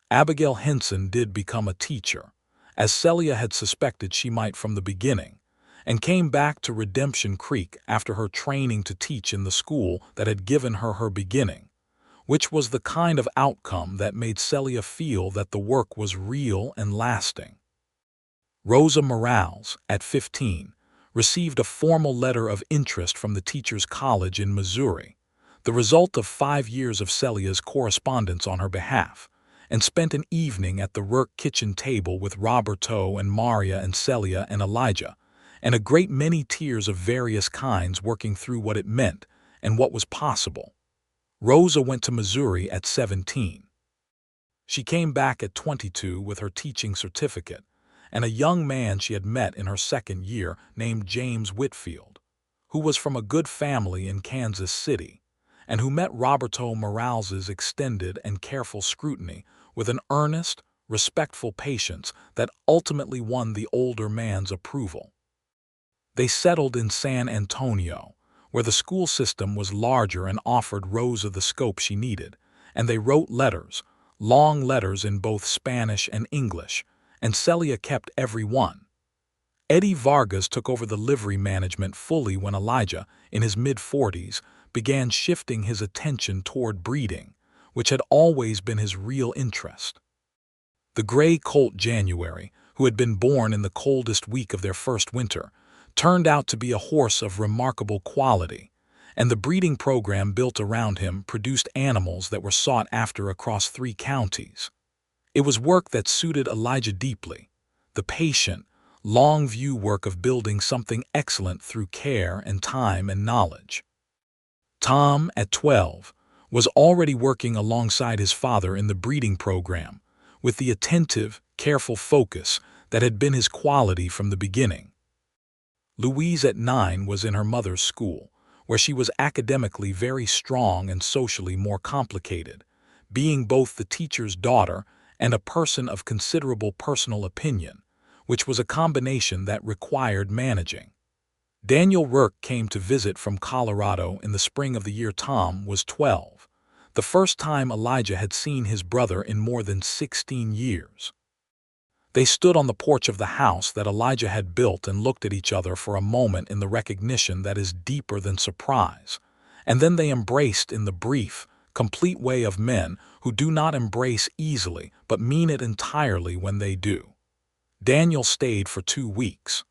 [SPEAKER 1] Abigail Henson did become a teacher, as Celia had suspected she might from the beginning, and came back to Redemption Creek after her training to teach in the school that had given her her beginning, which was the kind of outcome that made Celia feel that the work was real and lasting. Rosa Morales, at 15, received a formal letter of interest from the Teachers' College in Missouri, the result of 5 years of Celia's correspondence on her behalf, and spent an evening at the Rourke kitchen table with Roberto and Maria and Celia and Elijah, and a great many tears of various kinds working through what it meant and what was possible. Rosa went to Missouri at 17. She came back at 22 with her teaching certificate, and a young man she had met in her second year named James Whitfield, who was from a good family in Kansas City, and who met Roberto Morales's extended and careful scrutiny with an earnest, respectful patience that ultimately won the older man's approval. They settled in San Antonio, where the school system was larger and offered Rosa the scope she needed, and they wrote letters, long letters in both Spanish and English, and Celia kept every one. Eddie Vargas took over the livery management fully when Elijah, in his mid-40s, began shifting his attention toward breeding, which had always been his real interest. The gray colt January, who had been born in the coldest week of their first winter, turned out to be a horse of remarkable quality, and the breeding program built around him produced animals that were sought after across 3 counties. It was work that suited Elijah deeply, the patient, long-view work of building something excellent through care and time and knowledge. Tom, at 12, was already working alongside his father in the breeding program, with the attentive, careful focus that had been his quality from the beginning. Louise, at 9, was in her mother's school, where she was academically very strong and socially more complicated, being both the teacher's daughter and a person of considerable personal opinion, which was a combination that required managing. Daniel Rourke came to visit from Colorado in the spring of the year Tom was 12, the first time Elijah had seen his brother in more than 16 years. They stood on the porch of the house that Elijah had built and looked at each other for a moment in the recognition that is deeper than surprise, and then they embraced in the brief, complete way of men who do not embrace easily but mean it entirely when they do. Daniel stayed for 2 weeks.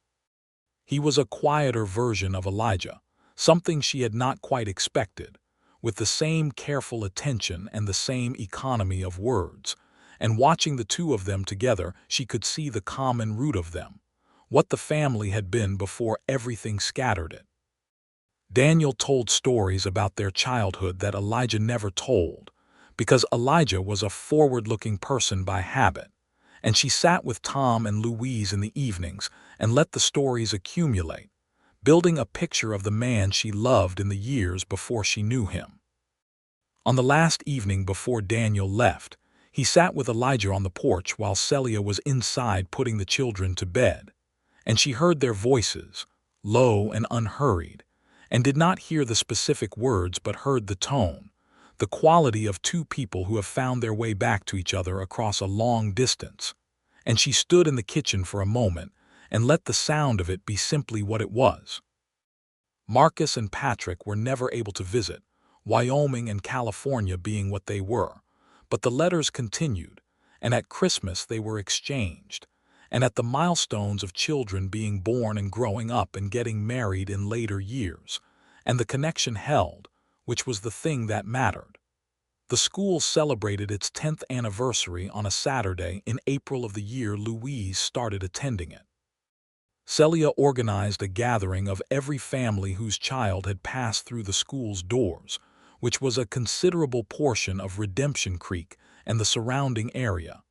[SPEAKER 1] He was a quieter version of Elijah, something she had not quite expected, with the same careful attention and the same economy of words, and watching the two of them together she could see the common root of them, what the family had been before everything scattered it. Daniel told stories about their childhood that Elijah never told, because Elijah was a forward-looking person by habit, and she sat with Tom and Louise in the evenings and let the stories accumulate, building a picture of the man she loved in the years before she knew him. On the last evening before Daniel left, he sat with Elijah on the porch while Celia was inside putting the children to bed, and she heard their voices, low and unhurried, and did not hear the specific words but heard the tone, the quality of two people who have found their way back to each other across a long distance, and she stood in the kitchen for a moment and let the sound of it be simply what it was. Marcus and Patrick were never able to visit, Wyoming and California being what they were, but the letters continued, and at Christmas they were exchanged, and at the milestones of children being born and growing up and getting married in later years, and the connection held, which was the thing that mattered. The school celebrated its 10th anniversary on a Saturday in April of the year Louise started attending it. Celia organized a gathering of every family whose child had passed through the school's doors, which was a considerable portion of Redemption Creek and the surrounding area.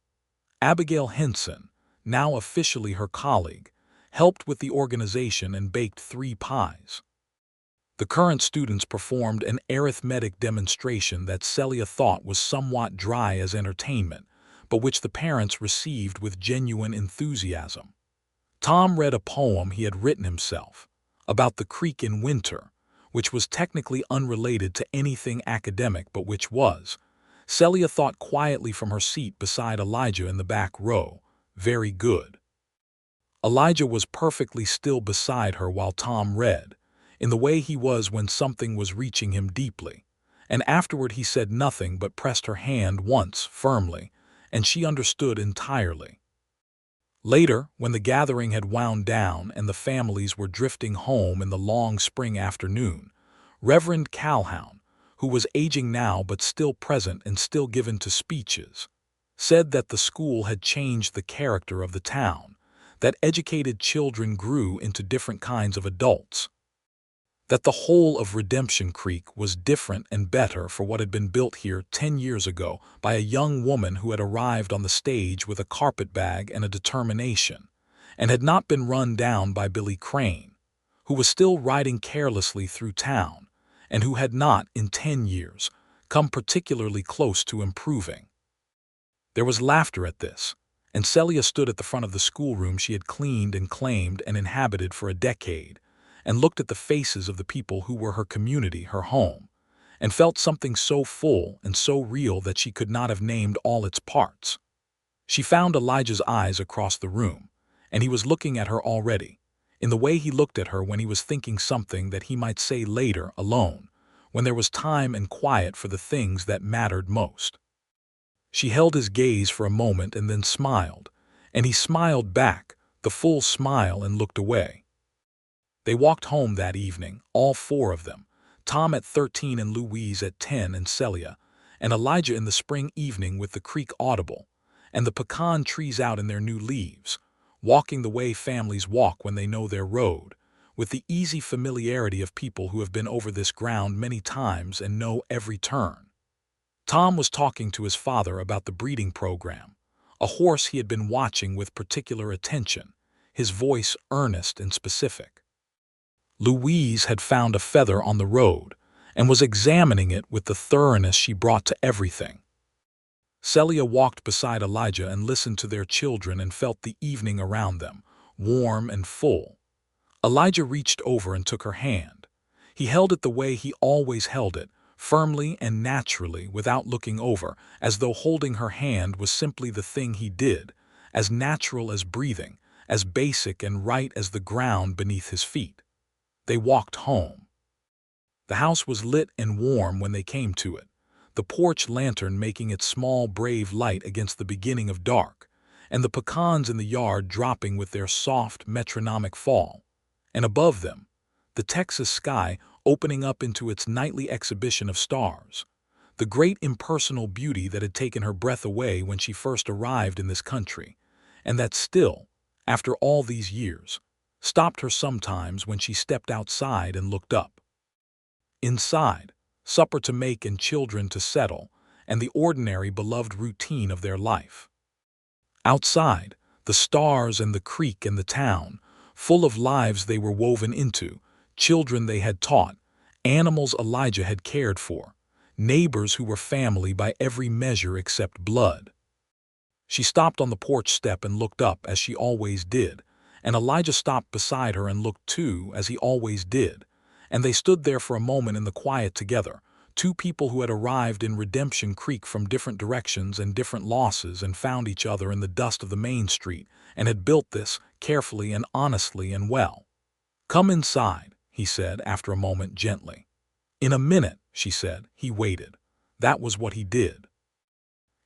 [SPEAKER 1] Abigail Henson, now officially her colleague, helped with the organization and baked 3 pies. The current students performed an arithmetic demonstration that Celia thought was somewhat dry as entertainment, but which the parents received with genuine enthusiasm. Tom read a poem he had written himself, about the creek in winter, which was technically unrelated to anything academic but which was, Celia thought quietly from her seat beside Elijah in the back row, very good. Elijah was perfectly still beside her while Tom read, in the way he was when something was reaching him deeply, and afterward he said nothing but pressed her hand once firmly, and she understood entirely. Later, when the gathering had wound down and the families were drifting home in the long spring afternoon, Reverend Calhoun, who was aging now but still present and still given to speeches, said that the school had changed the character of the town, that educated children grew into different kinds of adults, that the whole of Redemption Creek was different and better for what had been built here 10 years ago by a young woman who had arrived on the stage with a carpetbag and a determination, and had not been run down by Billy Crane, who was still riding carelessly through town, and who had not, in 10 years, come particularly close to improving. There was laughter at this, and Celia stood at the front of the schoolroom she had cleaned and claimed and inhabited for a decade, and looked at the faces of the people who were her community, her home, and felt something so full and so real that she could not have named all its parts. She found Elijah's eyes across the room, and he was looking at her already, in the way he looked at her when he was thinking something that he might say later alone, when there was time and quiet for the things that mattered most. She held his gaze for a moment and then smiled, and he smiled back, the full smile, and looked away. They walked home that evening, all 4 of them, Tom at 13 and Louise at 10 and Celia, and Elijah in the spring evening with the creek audible, and the pecan trees out in their new leaves, walking the way families walk when they know their road, with the easy familiarity of people who have been over this ground many times and know every turn. Tom was talking to his father about the breeding program, a horse he had been watching with particular attention, his voice earnest and specific. Louise had found a feather on the road and was examining it with the thoroughness she brought to everything. Celia walked beside Elijah and listened to their children and felt the evening around them, warm and full. Elijah reached over and took her hand. He held it the way he always held it, firmly and naturally without looking over, as though holding her hand was simply the thing he did, as natural as breathing, as basic and right as the ground beneath his feet. They walked home. The house was lit and warm when they came to it, the porch lantern making its small brave light against the beginning of dark, and the pecans in the yard dropping with their soft metronomic fall. And above them, the Texas sky opening up into its nightly exhibition of stars, the great impersonal beauty that had taken her breath away when she first arrived in this country, and that still, after all these years, stopped her sometimes when she stepped outside and looked up. Inside, supper to make and children to settle, and the ordinary beloved routine of their life. Outside, the stars and the creek and the town, full of lives they were woven into, children they had taught, animals Elijah had cared for, neighbors who were family by every measure except blood. She stopped on the porch step and looked up as she always did, and Elijah stopped beside her and looked too, as he always did, and they stood there for a moment in the quiet together, two people who had arrived in Redemption Creek from different directions and different losses and found each other in the dust of the main street and had built this carefully and honestly and well. "Come inside," he said after a moment gently. "In a minute," she said. He waited. That was what he did.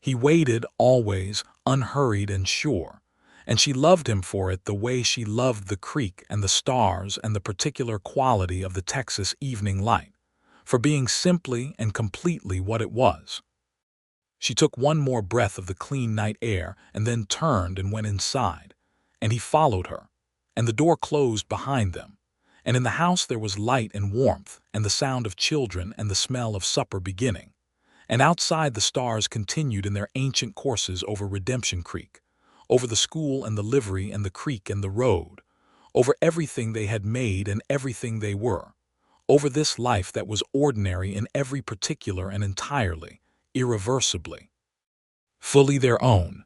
[SPEAKER 1] He waited always, unhurried and sure, and she loved him for it the way she loved the creek and the stars and the particular quality of the Texas evening light, for being simply and completely what it was. She took one more breath of the clean night air and then turned and went inside, and he followed her, and the door closed behind them, and in the house there was light and warmth and the sound of children and the smell of supper beginning, and outside the stars continued in their ancient courses over Redemption Creek, over the school and the livery and the creek and the road, over everything they had made and everything they were, over this life that was ordinary in every particular and entirely, irreversibly, fully their own,